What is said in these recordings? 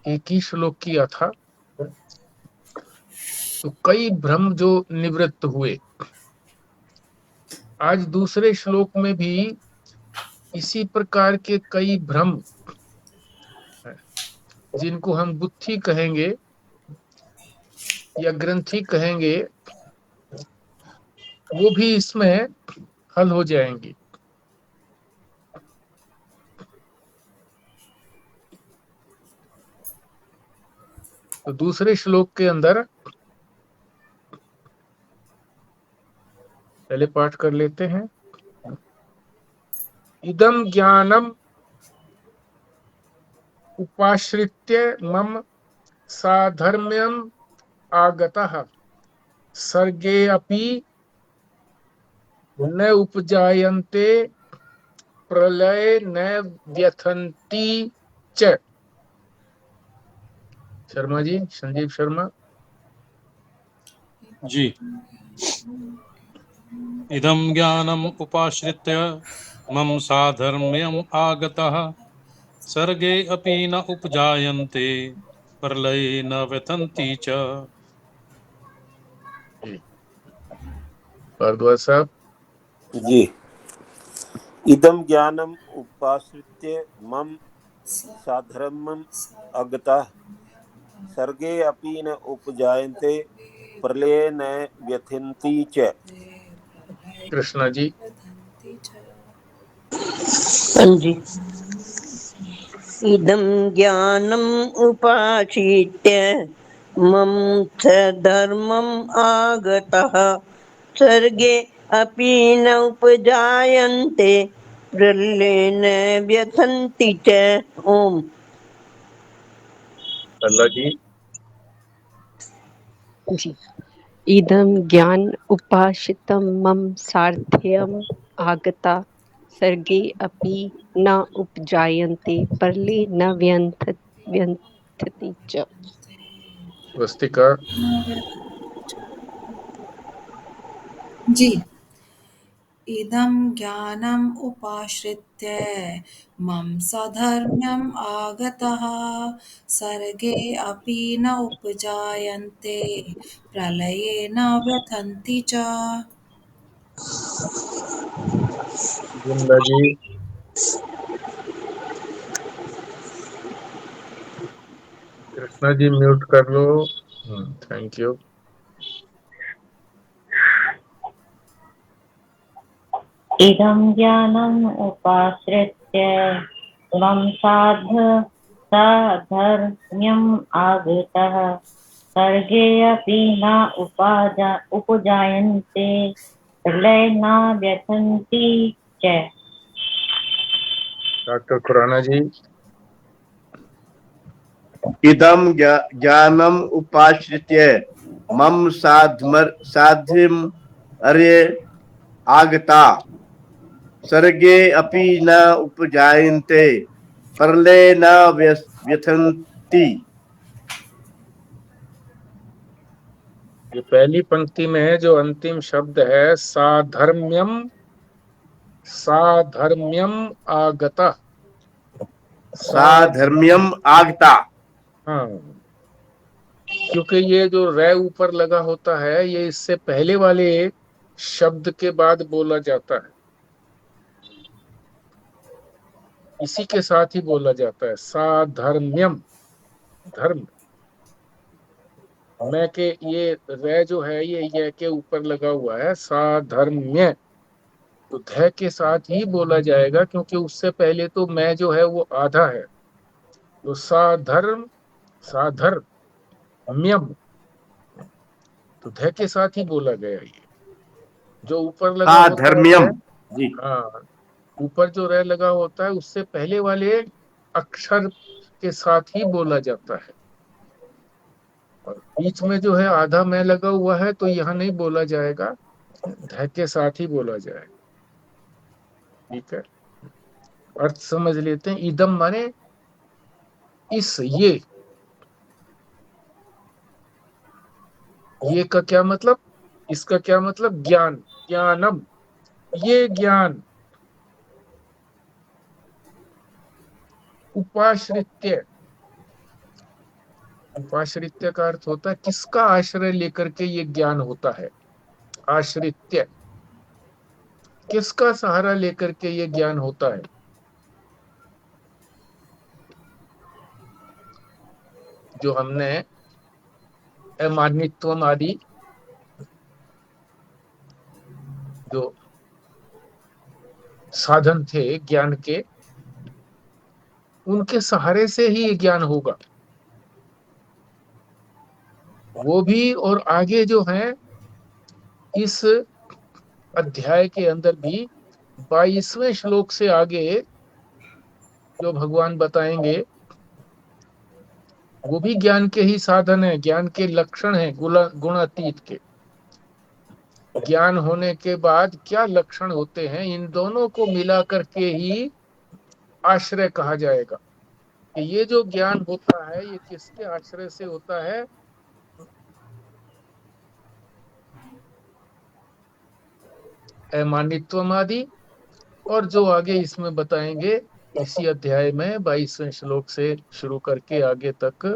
एक ही श्लोक किया था, तो कई भ्रम जो निवृत्त हुए। आज दूसरे श्लोक में भी इसी प्रकार के कई भ्रम हैं, जिनको हम बुद्धि कहेंगे या ग्रंथि कहेंगे, वो भी इसमें हल हो जाएंगे। तो दूसरे श्लोक के अंदर पहले पाठ कर लेते हैं। इदम ज्ञानम उपाश्रित्य मम साधर्म्यम आगतः सर्गे अपि न उपजायन्ते प्रलय न व्यथन्ति च। शर्मा जी, संजीव शर्मा जी। इदं ज्ञानम् उपाश्रित्य मम साधर्म्यम् आगतः सर्गे अपि न उपजायन्ते प्रलये न व्यथन्ति च। भारद्वाज साहब। जी। इदं ज्ञानम् उपाश्रित्य मम साधर्म्यम् आगतः सर्गे अपि न उपजायन्ते प्रलये न व्यथन्ति च। कृष्णा जी। जी। इदं ज्ञानम् उपाश्रित्य मम च धर्मम् आगतः सर्गे अपि न उपजायन्ते प्रलयेन व्यथन्ति च। ओम। अल्लाह जी। जी। इदं ज्ञान उपाश्रितं मम साध्यम् आगता सर्गे अपि न उपजायन्ते प्रलये न व्यथन्ति च। वस्तिका। जी। इदं ज्ञानम् उपाश्रित्य मम साधर्म्यम् आगतः सर्गे अपि न उपजायन्ते प्रलये न व्यथन्ति च। जिंदा जी। कृष्णा जी म्यूट कर लो। Thank you. इदं ज्ञानम् उपाश्रित्य मम साधर्म्यम् आगतः सर्गे अपि न उपजायन्ते प्रलये न व्यथन्ति च। डॉक्टर खुराना जी। इदं ज्ञानम् उपाश्रित्य मम साध्यम् अर्ये आगता सर्गे अपि न उपजायन्ते प्रलये न व्यथन्ति। ये पहली पंक्ति में है जो अंतिम शब्द है साधर्म्यम, साधर्म्यम आगता। साधर्म्यम आगता। हाँ, क्योंकि ये जो रै ऊपर लगा होता है, ये इससे पहले वाले शब्द के बाद बोला जाता है, इसी के साथ ही बोला जाता है साधर्म्यम। धर्म मैं के ये रै जो है ये के ऊपर लगा हुआ है, साधर्म्य, तो ध के साथ ही बोला जाएगा, क्योंकि उससे पहले तो मैं जो है वो आधा है। तो साधर्म, साधर्म्यम, तो ध के साथ ही बोला गया। ये जो ऊपर लगा होता है, साधर्म्यम। जी। हाँ, ऊपर जो रै लगा होता है उससे पहले वाले अक्षर के साथ ही बोला जाता है, और बीच में जो है आधा मैं लगा हुआ है, तो यहाँ नहीं बोला जाएगा, ध के साथ ही बोला जाएगा। ठीक है, अर्थ समझ लेते हैं। इदम माने इस, ये का क्या मतलब, इसका क्या मतलब, ज्ञान, ज्ञानम, ये ज्ञान, उपाश्रित्य, उपाश्रित्य का अर्थ होता है किसका आश्रय लेकर के ये ज्ञान होता है। आश्रित्य, किसका सहारा लेकर के ये ज्ञान होता है। जो हमने अमानित्वम आदि जो साधन थे ज्ञान के, उनके सहारे से ही ये ज्ञान होगा। वो भी और आगे जो है इस अध्याय के अंदर भी 22वें श्लोक से आगे जो भगवान बताएंगे वो भी ज्ञान के ही साधन है, ज्ञान के लक्षण है, गुणातीत के। ज्ञान होने के बाद क्या लक्षण होते हैं, इन दोनों को मिला करके ही आश्रय कहा जाएगा कि ये जो ज्ञान होता है ये किसके आश्रय से होता है। अमानित्वमादि, और जो आगे इसमें बताएंगे इसी अध्याय में 22वें श्लोक से शुरू करके आगे तक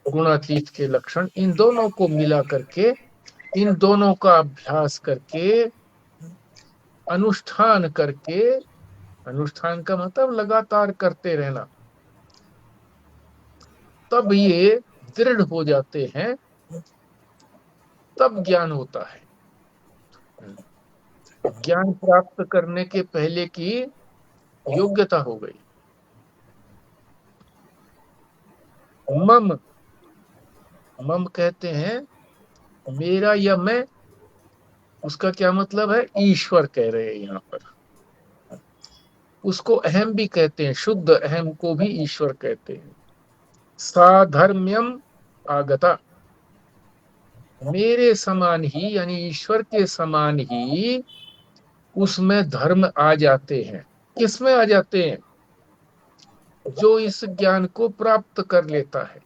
गुणातीत के लक्षण, इन दोनों को मिला करके, इन दोनों का अभ्यास करके, अनुष्ठान करके, अनुष्ठान का मतलब लगातार करते रहना, तब ये दृढ़ हो जाते हैं, तब ज्ञान होता है। ज्ञान प्राप्त करने के पहले की योग्यता हो गई। मम, मम कहते हैं मेरा या मैं, उसका क्या मतलब है, ईश्वर कह रहे हैं यहाँ पर। उसको अहम भी कहते हैं, शुद्ध अहम को भी ईश्वर कहते हैं। साधर्म्यम आगता, मेरे समान ही यानी ईश्वर के समान ही उसमें धर्म आ जाते हैं। किसमें आ जाते हैं, जो इस ज्ञान को प्राप्त कर लेता है।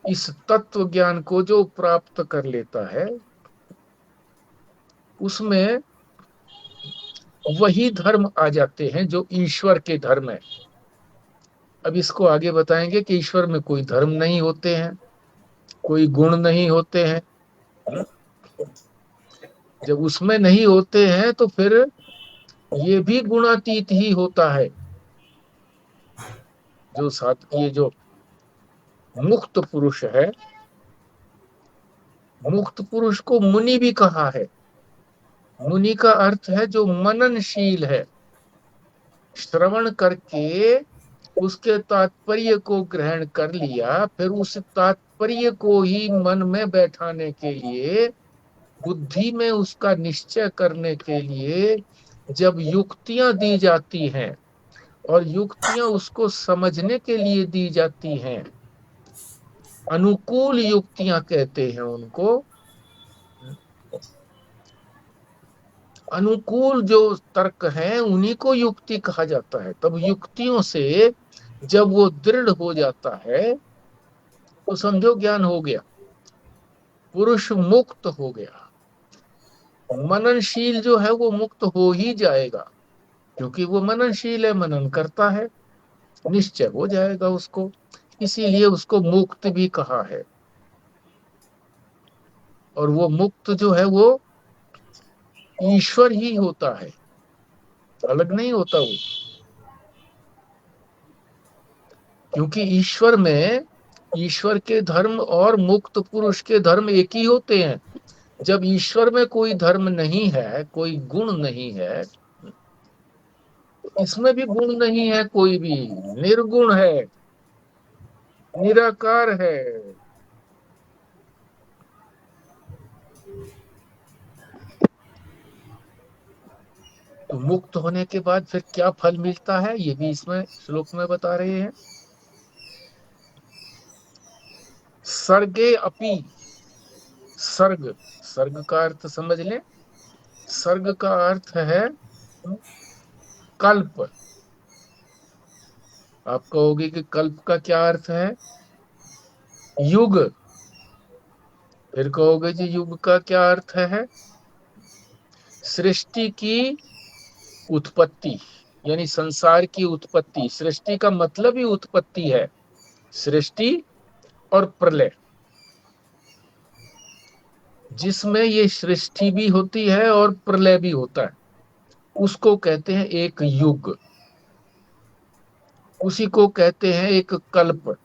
इस तत्व ज्ञान को जो प्राप्त कर लेता है उसमें वही धर्म आ जाते हैं जो ईश्वर के धर्म है। अब इसको आगे बताएंगे कि ईश्वर में कोई धर्म नहीं होते हैं, कोई गुण नहीं होते हैं। जब उसमें नहीं होते हैं तो फिर ये भी गुणातीत ही होता है। जो साथ ये जो मुक्त पुरुष है, मुक्त पुरुष को मुनि भी कहा है। मुनि का अर्थ है जो मननशील है, श्रवण करके उसके तात्पर्य को ग्रहण कर लिया, फिर उस तात्पर्य को ही मन में बैठाने के लिए, बुद्धि में उसका निश्चय करने के लिए जब युक्तियां दी जाती हैं और युक्तियां उसको समझने के लिए दी जाती हैं, अनुकूल युक्तियां कहते हैं उनको। अनुकूल जो तर्क हैं उन्हीं को युक्ति कहा जाता है। तब युक्तियों से जब वो दृढ़ हो जाता है तो समझो ज्ञान हो गया, पुरुष मुक्त हो गया। मननशील जो है वो मुक्त हो ही जाएगा, क्योंकि वो मननशील है, मनन करता है, निश्चय हो जाएगा उसको, इसीलिए उसको मुक्त भी कहा है। और वो मुक्त जो है वो ईश्वर ही होता है, अलग नहीं होता वो। क्योंकि ईश्वर में, ईश्वर के धर्म और मुक्त पुरुष के धर्म एक ही होते हैं। जब ईश्वर में कोई धर्म नहीं है, कोई गुण नहीं है, इसमें भी गुण नहीं है, कोई भी निर्गुण है, निराकार है। तो मुक्त होने के बाद फिर क्या फल मिलता है, ये भी इसमें श्लोक में बता रहे हैं। सर्गे अपि, सर्ग, सर्ग का अर्थ समझ लें। सर्ग का अर्थ है कल्प। आप कहोगे कि कल्प का क्या अर्थ है, युग। फिर कहोगे जी युग का क्या अर्थ है, सृष्टि की उत्पत्ति यानी संसार की उत्पत्ति। सृष्टि का मतलब ही उत्पत्ति है, सृष्टि और प्रलय, जिसमें ये सृष्टि भी होती है और प्रलय भी होता है, उसको कहते हैं एक युग, उसी को कहते हैं एक कल्प,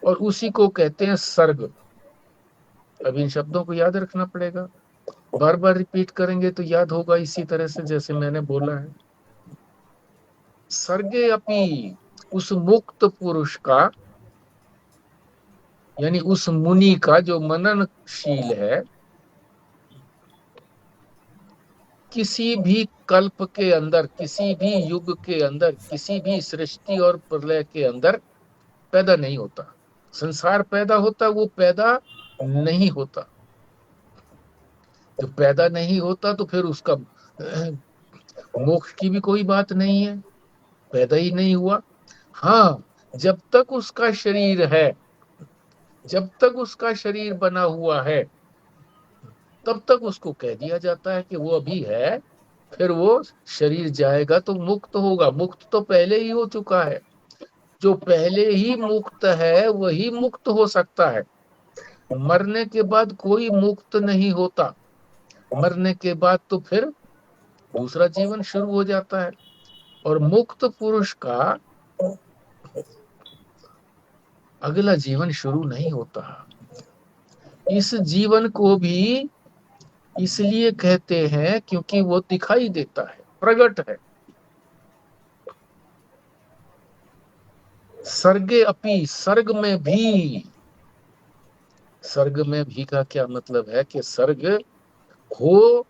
और उसी को कहते हैं सर्ग। अब इन शब्दों को याद रखना पड़ेगा, बार बार रिपीट करेंगे तो याद होगा, इसी तरह से जैसे मैंने बोला है। सर्गे अपि, उस मुक्त पुरुष का, यानी उस मुनि का जो मननशील है, किसी भी कल्प के अंदर, किसी भी युग के अंदर, किसी भी सृष्टि और प्रलय के अंदर पैदा नहीं होता। संसार पैदा होता, वो पैदा नहीं होता। जो पैदा नहीं होता तो फिर उसका मोक्ष की भी कोई बात नहीं है, पैदा ही नहीं हुआ। हाँ, जब तक उसका शरीर है, जब तक उसका शरीर बना हुआ है, तब तक उसको कह दिया जाता है कि वो अभी है, फिर वो शरीर जाएगा तो मुक्त होगा। मुक्त तो पहले ही हो चुका है, जो पहले ही मुक्त है वही मुक्त हो सकता है। मरने के बाद कोई मुक्त नहीं होता, मरने के बाद तो फिर दूसरा जीवन शुरू हो जाता है। और मुक्त पुरुष का अगला जीवन शुरू नहीं होता। इस जीवन को भी इसलिए कहते हैं क्योंकि वो दिखाई देता है, प्रकट है। सर्गे अपि, सर्ग में भी, सर्ग में भी का क्या मतलब है कि सर्ग हो,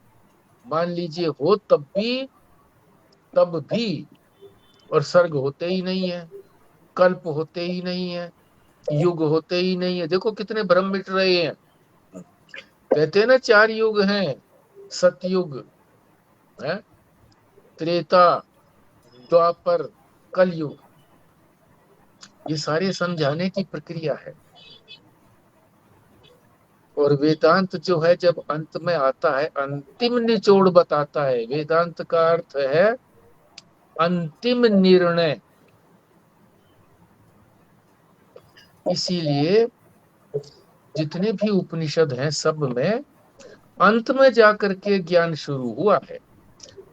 मान लीजिए हो तब भी, और सर्ग होते ही नहीं है, कल्प होते ही नहीं है, युग होते ही नहीं है। देखो कितने भ्रम मिट रहे हैं। कहते हैं ना 4 युग हैं, सतयुग है, त्रेता, द्वापर, कलयुग। ये सारे समझाने की प्रक्रिया है। और वेदांत जो है जब अंत में आता है, अंतिम निचोड़ बताता है। वेदांत का अर्थ है अंतिम निर्णय। इसीलिए जितने भी उपनिषद हैं सब में अंत में जाकर के ज्ञान शुरू हुआ है।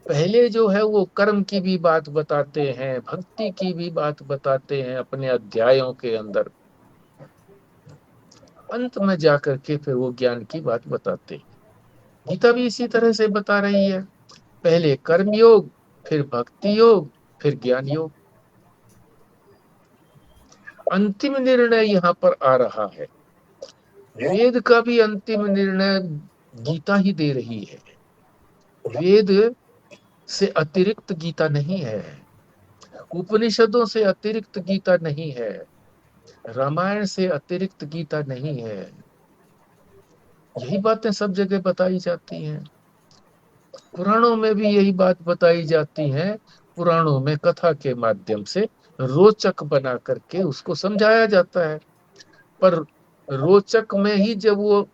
पहले जो है वो कर्म की भी बात बताते हैं, भक्ति की भी बात बताते हैं अपने अध्यायों के अंदर, अंत में जाकर के फिर वो ज्ञान की बात बताते हैं। गीता भी इसी तरह से बता रही है, पहले कर्म योग, फिर भक्ति योग, फिर ज्ञान योग। अंतिम निर्णय यहाँ पर आ रहा है। वेद का भी अंतिम निर्णय गीता ही दे रही है। वेद से अतिरिक्त गीता नहीं है, उपनिषदों से अतिरिक्त गीता नहीं है, रामायण से अतिरिक्त गीता नहीं है। यही बातें सब जगह बताई जाती हैं। पुराणों में भी यही बात बताई जाती है। पुराणों में कथा के माध्यम से रोचक बना करके उसको समझाया जाता है। पर रोचक में ही जब वो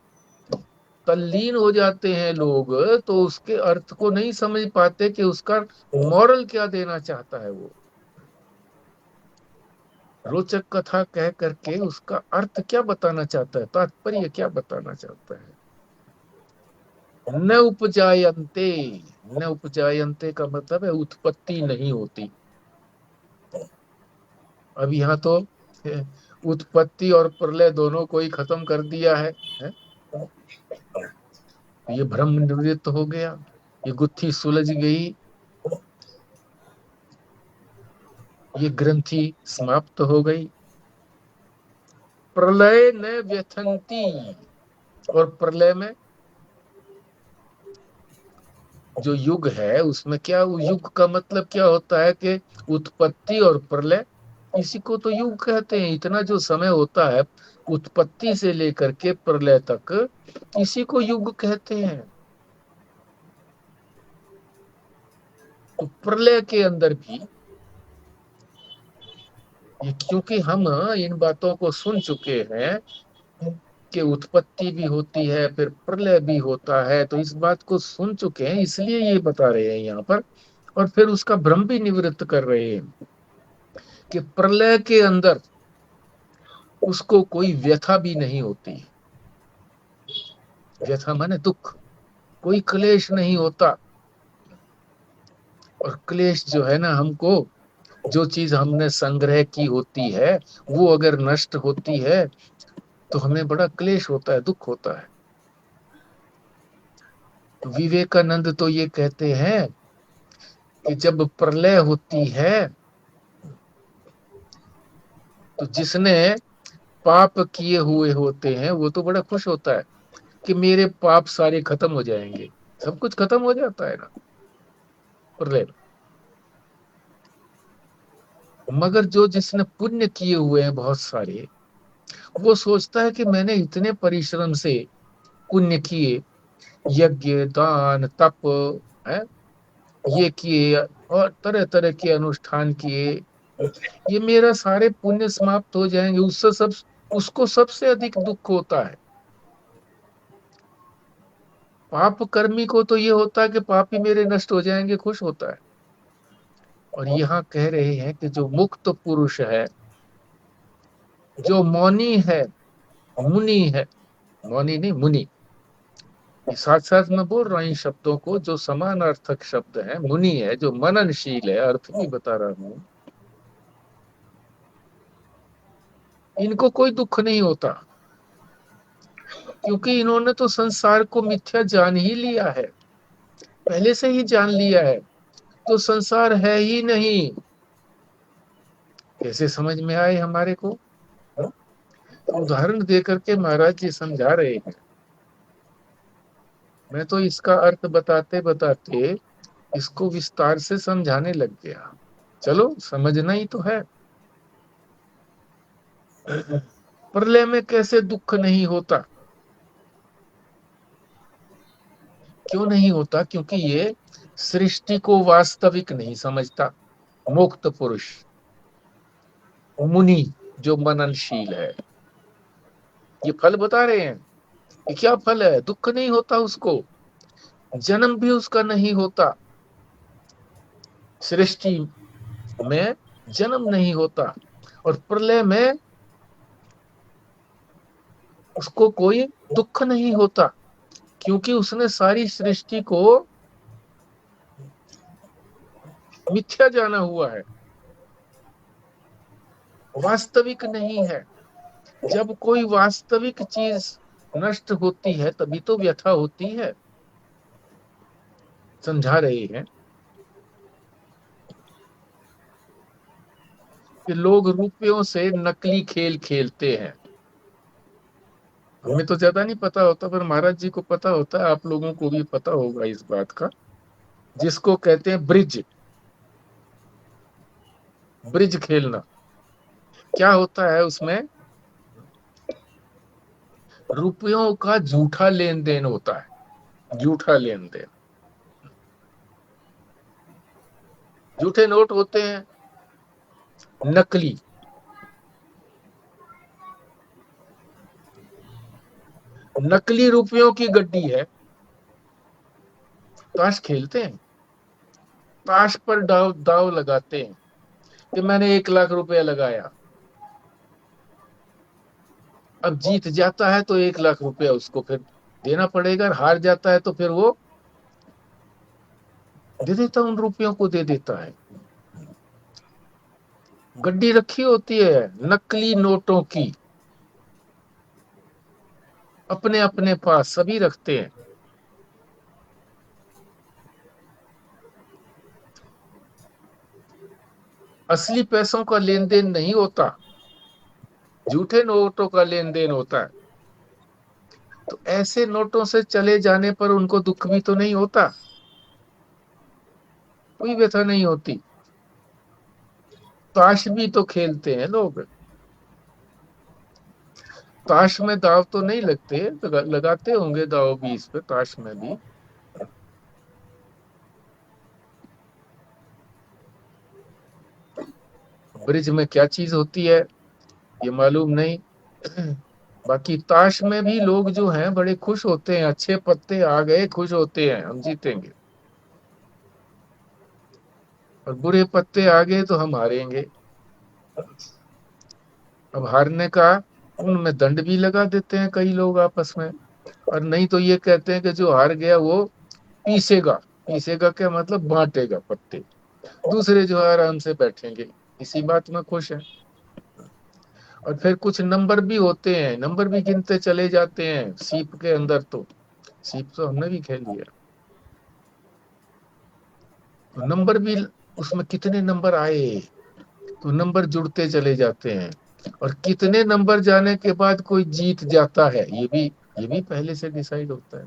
तल्लीन हो जाते हैं लोग, तो उसके अर्थ को नहीं समझ पाते कि उसका मॉरल क्या देना चाहता है। वो रोचक कथा कह करके उसका अर्थ क्या बताना चाहता है, तात्पर्य क्या बताना चाहता है। न उपजायन्ते, न उपजायन्ते का मतलब है उत्पत्ति नहीं होती। अब यहाँ तो उत्पत्ति और प्रलय दोनों को ही खत्म कर दिया है? ये भ्रम निवृत्त हो गया, ये गुत्थी सुलझ गई, ये ग्रंथि समाप्त हो गई। प्रलय न व्यथंती, और प्रलय में जो युग है उसमें क्या, युग का मतलब क्या होता है कि उत्पत्ति और प्रलय, इसी को तो युग कहते हैं। इतना जो समय होता है उत्पत्ति से लेकर के प्रलय तक, इसी को युग कहते हैं। तो प्रलय के अंदर भी क्योंकि हम इन बातों को सुन चुके हैं, कि उत्पत्ति भी होती है, फिर प्रलय भी होता है, तो इस बात को सुन चुके हैं, इसलिए ये बता रहे हैं यहाँ पर। और फिर उसका भ्रम भी निवृत्त कर रहे हैं कि प्रलय के अंदर उसको कोई व्यथा भी नहीं होती। व्यथा माने दुख, कोई क्लेश नहीं होता। और क्लेश जो है ना, हमको जो चीज हमने संग्रह की होती है वो अगर नष्ट होती है तो हमें बड़ा क्लेश होता है, दुख होता है। विवेकानंद तो ये कहते हैं कि जब प्रलय होती है तो जिसने पाप किए हुए होते हैं वो तो बड़ा खुश होता है कि मेरे पाप सारे खत्म हो जाएंगे। सब कुछ खत्म हो जाता है ना प्रलय में। मगर जो जिसने पुण्य किए हुए हैं बहुत सारे, वो सोचता है कि मैंने इतने परिश्रम से पुण्य किए, यज्ञ दान तप है, ये किए और तरह तरह के अनुष्ठान किए, ये मेरा सारे पुण्य समाप्त हो जाएंगे। उससे सब, उसको सबसे अधिक दुख होता है। पाप कर्मी को तो ये होता है कि पाप ही मेरे नष्ट हो जाएंगे, खुश होता है। और यहाँ कह रहे हैं कि जो मुक्त पुरुष है, जो मौनी है, मुनि है, मौनी नहीं मुनि, साथ साथ मैं बोल रहा हूं इन शब्दों को, जो समान अर्थक शब्द है। मुनि है जो मननशील है, अर्थ भी बता रहा हूं, इनको कोई दुख नहीं होता, क्योंकि इन्होंने तो संसार को मिथ्या जान ही लिया है, पहले से ही जान लिया है, तो संसार है ही नहीं। कैसे समझ में आए हमारे को? तो उदाहरण दे करके महाराज जी समझा रहे हैं। मैं तो इसका अर्थ बताते बताते इसको विस्तार से समझाने लग गया। चलो समझना ही तो है। प्रलय में कैसे दुख नहीं होता? क्यों नहीं होता? क्योंकि ये सृष्टि को वास्तविक नहीं समझता। मुक्त पुरुष, मुनि जो मननशील है, ये फल बता रहे हैं। ये क्या फल है? दुख नहीं होता उसको, जन्म भी उसका नहीं होता, सृष्टि में जन्म नहीं होता, और प्रलय में उसको कोई दुख नहीं होता, क्योंकि उसने सारी सृष्टि को मिथ्या जाना हुआ है, वास्तविक नहीं है। जब कोई वास्तविक चीज नष्ट होती है तभी तो व्यथा होती है। समझा रहे हैं कि लोग रुपयों से नकली खेल खेलते हैं। हमें तो ज्यादा नहीं पता होता, पर महाराज जी को पता होता है, आप लोगों को भी पता होगा इस बात का, जिसको कहते हैं ब्रिज। ब्रिज खेलना क्या होता है? उसमें रुपयों का झूठा लेन देन होता है, झूठा लेन देन। झूठे नोट होते हैं, नकली। नकली रुपयों की गड्डी है। ताश खेलते हैं, ताश पर दाव दाव लगाते हैं कि मैंने 1 लाख रुपया लगाया, अब जीत जाता है तो 1 लाख रुपया उसको फिर देना पड़ेगा, हार जाता है तो फिर वो दे देता, उन रुपयों को दे देता है। गड्डी रखी होती है नकली नोटों की, अपने अपने पास सभी रखते हैं। असली पैसों का लेन देन नहीं होता, झूठे नोटों का लेन देन होता है। तो ऐसे नोटों से चले जाने पर उनको दुख भी तो नहीं होता, कोई व्यथा नहीं होती। ताश भी तो खेलते हैं लोग, ताश में दाव तो नहीं लगते, लगाते होंगे दाव भी इस पे, ताश में भी। ब्रिज में क्या चीज होती है ये मालूम नहीं, बाकी ताश में भी लोग जो हैं बड़े खुश होते हैं, अच्छे पत्ते आ गए खुश होते हैं हम जीतेंगे, और बुरे पत्ते आ गए तो हम हारेंगे। अब हारने का उनमें दंड भी लगा देते हैं कई लोग आपस में, और नहीं तो ये कहते हैं कि जो हार गया वो पीसेगा। पीसेगा क्या मतलब? बांटेगा पत्ते, दूसरे जो है आराम से बैठेंगे, इसी बात में खुश है। और फिर कुछ नंबर भी होते हैं, नंबर भी गिनते चले जाते हैं सीप के अंदर। तो सीप तो हमने भी खेल लिया, तो नंबर भी उसमें कितने नंबर आए, तो नंबर जुड़ते चले जाते हैं, और कितने नंबर जाने के बाद कोई जीत जाता है ये भी पहले से डिसाइड होता है।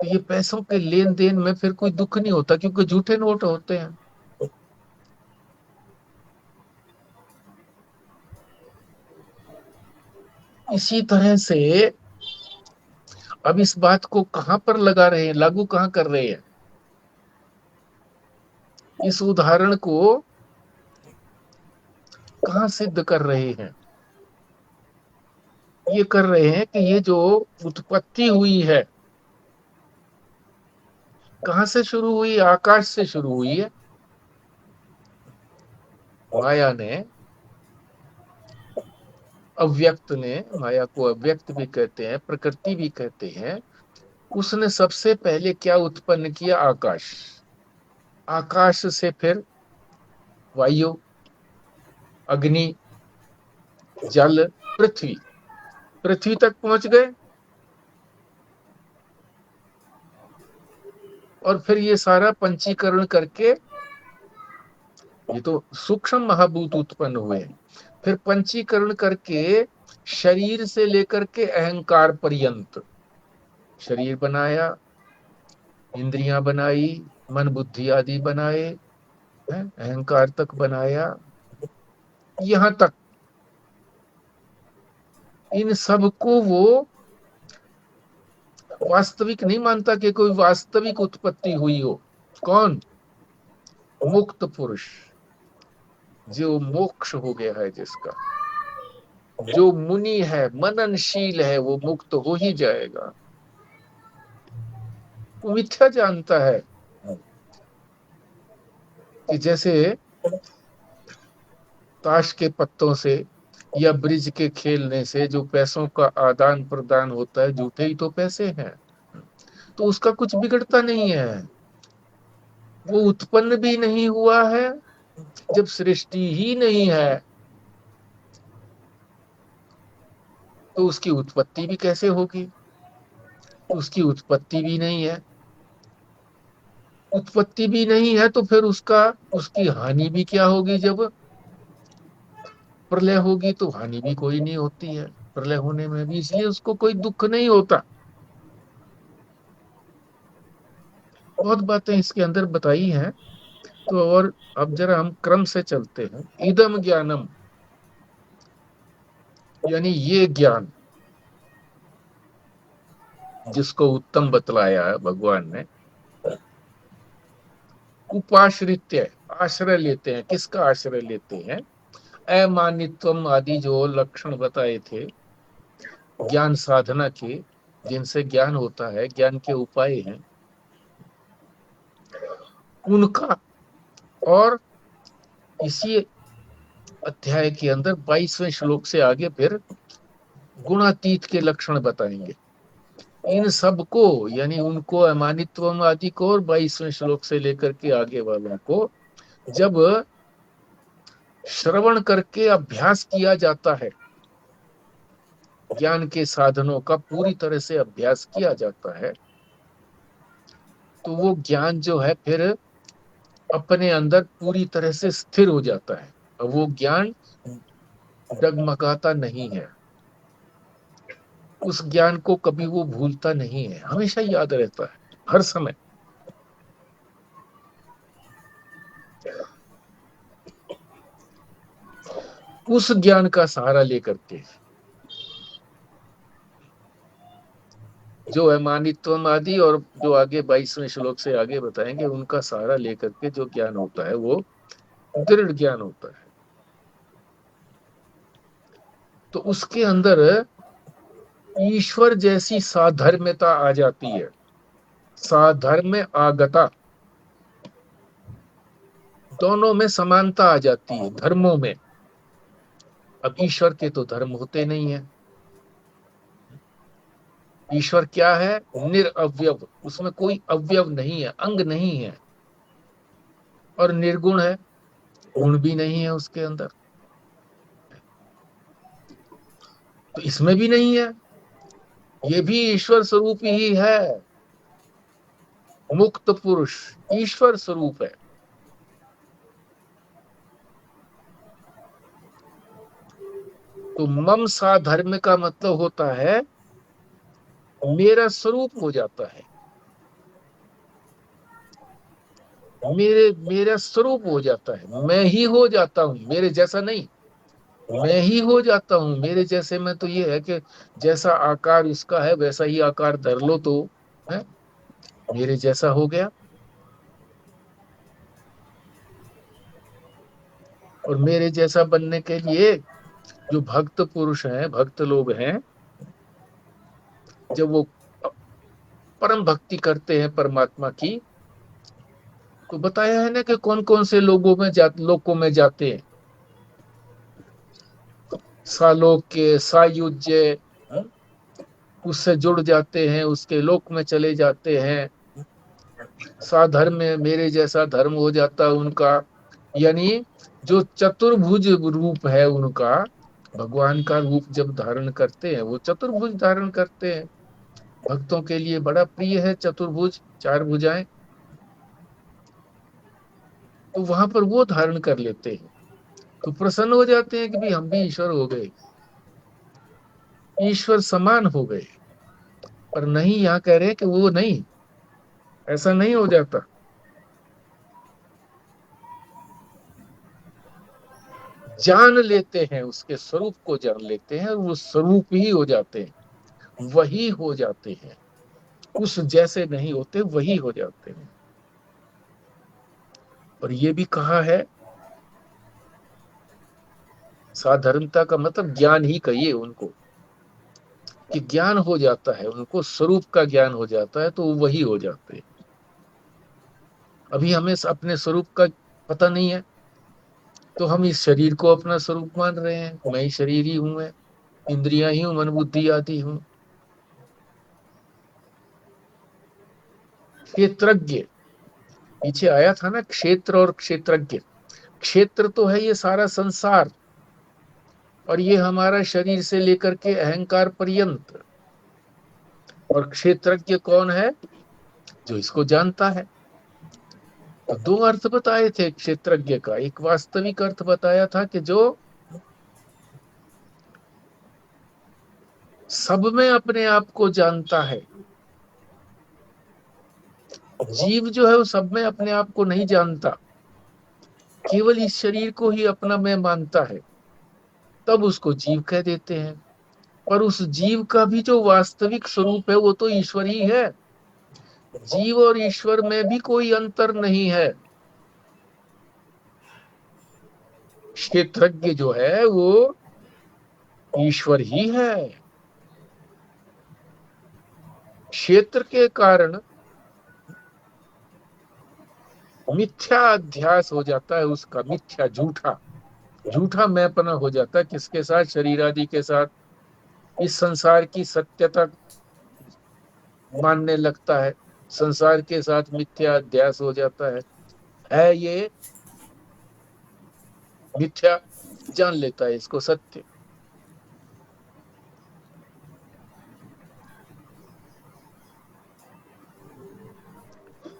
तो ये पैसों के लेन देन में फिर कोई दुख नहीं होता, क्योंकि झूठे नोट होते हैं। इसी तरह से अब इस बात को कहां पर लगा रहे हैं, लागू कहां कर रहे हैं? इस उदाहरण को कहां सिद्ध कर रहे हैं? ये कर रहे हैं कि ये जो उत्पत्ति हुई है कहां से शुरू हुई? आकाश से शुरू हुई है। माया ने, अव्यक्त ने, माया को अव्यक्त भी कहते हैं, प्रकृति भी कहते हैं, उसने सबसे पहले क्या उत्पन्न किया? आकाश। आकाश से फिर वायु, अग्नि, जल, पृथ्वी, पृथ्वी तक पहुंच गए, और फिर ये सारा पंचीकरण करके, ये तो सूक्ष्म महाभूत उत्पन्न हुए, फिर पंचीकरण करके शरीर से लेकर के अहंकार पर्यंत शरीर बनाया, इंद्रियां बनाई, मन बुद्धि आदि बनाए, अहंकार तक बनाया, यहां तक इन सब को वो वास्तविक नहीं मानता कि कोई वास्तविक उत्पत्ति हुई हो। कौन? मुक्त पुरुष, जो मोक्ष हो गया है, जिसका, जो मुनि है, मननशील है, वो मुक्त हो ही जाएगा। वो मिथ्या जानता है कि जैसे ताश के पत्तों से या ब्रिज के खेलने से जो पैसों का आदान प्रदान होता है, झूठे ही तो पैसे हैं, तो उसका कुछ बिगड़ता नहीं है। वो उत्पन्न भी नहीं हुआ है, जब सृष्टि ही नहीं है तो उसकी उत्पत्ति भी कैसे होगी? उसकी उत्पत्ति भी नहीं है, उत्पत्ति भी नहीं है तो फिर उसकी हानि भी क्या होगी? जब प्रलय होगी तो हानि भी कोई नहीं होती है प्रलय होने में भी, इसलिए उसको कोई दुख नहीं होता। बहुत बातें इसके अंदर बताई हैं। तो और अब जरा हम क्रम से चलते हैं। इदम ज्ञानम, यानी ये ज्ञान जिसको उत्तम बतलाया है भगवान ने, उपाश्रित्य, आश्रय लेते हैं। किसका आश्रय लेते हैं? अमानित्वम आदि जो लक्षण बताए थे ज्ञान साधना के, जिनसे ज्ञान होता है, ज्ञान के उपाय हैं उनका। और इसी अध्याय के अंदर 22वें श्लोक से आगे फिर गुणातीत के लक्षण बताएंगे। इन सबको, यानी उनको, अमानित्वम आदि को, और 22वें श्लोक से लेकर के आगे वालों को जब श्रवण करके अभ्यास किया जाता है, ज्ञान के साधनों का पूरी तरह से अभ्यास किया जाता है, तो वो ज्ञान जो है फिर अपने अंदर पूरी तरह से स्थिर हो जाता है। और वो ज्ञान डगमगाता नहीं है, उस ज्ञान को कभी वो भूलता नहीं है, हमेशा याद रहता है, हर समय। उस ज्ञान का सहारा लेकर के जो अमानित्वम आदि और जो आगे 22वें श्लोक से आगे बताएंगे, उनका सहारा लेकर के जो ज्ञान होता है वो दृढ़ ज्ञान होता है। तो उसके अंदर ईश्वर जैसी साधर्म्यता आ जाती है, साधर्म्य आगता, दोनों में समानता आ जाती है धर्मों में। अब ईश्वर के तो धर्म होते नहीं है। ईश्वर क्या है? निरअवयव, उसमें कोई अवयव नहीं है, अंग नहीं है, और निर्गुण है, गुण भी नहीं है उसके अंदर। तो इसमें भी नहीं है, ये भी ईश्वर स्वरूप ही है। मुक्त पुरुष ईश्वर स्वरूप है। तो मम साधर्म का मतलब होता है मेरा स्वरूप हो जाता है, मेरा स्वरूप हो जाता है, मैं ही हो जाता हूं, मेरे जैसा नहीं, मैं ही हो जाता हूं। मेरे जैसे में तो ये है कि जैसा आकार उसका है वैसा ही आकार धर लो तो है, मेरे जैसा हो गया। और मेरे जैसा बनने के लिए जो भक्त पुरुष हैं, भक्त लोग हैं, जब वो परम भक्ति करते हैं परमात्मा की, तो बताया है ना कि कौन कौन से लोगों में जाते हैं। सालोक के सायुज्य, उससे जुड़ जाते हैं, उसके लोक में चले जाते हैं। साधर्म में मेरे जैसा धर्म हो जाता है उनका, यानी जो चतुर्भुज रूप है उनका, भगवान का रूप जब धारण करते हैं वो चतुर्भुज धारण करते हैं। भक्तों के लिए बड़ा प्रिय है चतुर्भुज, चार भुजाएं। तो वहां पर वो धारण कर लेते हैं, तो प्रसन्न हो जाते हैं कि भाई हम भी ईश्वर हो गए, ईश्वर समान हो गए। पर नहीं, यहाँ कह रहे हैं कि वो नहीं, ऐसा नहीं हो जाता। जान लेते हैं, उसके स्वरूप को जान लेते हैं, और वो स्वरूप ही हो जाते हैं, वही हो जाते हैं, उस जैसे नहीं होते, वही हो जाते हैं। और ये भी कहा है, साधारणता का मतलब ज्ञान ही कहिए उनको, कि ज्ञान हो जाता है उनको, स्वरूप का ज्ञान हो जाता है, तो वही हो जाते हैं। अभी हमें अपने स्वरूप का पता नहीं है, तो हम इस शरीर को अपना स्वरूप मान रहे हैं, मैं ही शरीर ही हूं, मैं इंद्रियां ही हूं, मन बुद्धि आदि हूं। क्षेत्रज्ञ पीछे आया था ना, क्षेत्र और क्षेत्रज्ञ। क्षेत्र तो है ये सारा संसार, और ये हमारा शरीर से लेकर के अहंकार पर्यंत। और क्षेत्रज्ञ कौन है? जो इसको जानता है। तो दो अर्थ बताए थे क्षेत्रज्ञ का। एक वास्तविक अर्थ बताया था कि जो सब में अपने आप को जानता है। जीव जो है वो सब में अपने आप को नहीं जानता, केवल इस शरीर को ही अपना मैं मानता है, तब उसको जीव कह देते हैं। पर उस जीव का भी जो वास्तविक स्वरूप है वो तो ईश्वर ही है। जीव और ईश्वर में भी कोई अंतर नहीं है। क्षेत्रज्ञ जो है वो ईश्वर ही है। क्षेत्र के कारण मिथ्या अध्यास हो जाता है उसका, मिथ्या झूठा मैंपना हो जाता है। किसके साथ? शरीर आदि के साथ। इस संसार की सत्यता मानने लगता है, संसार के साथ मिथ्या अध्यास हो जाता है ये मिथ्या, जान लेता है इसको सत्य।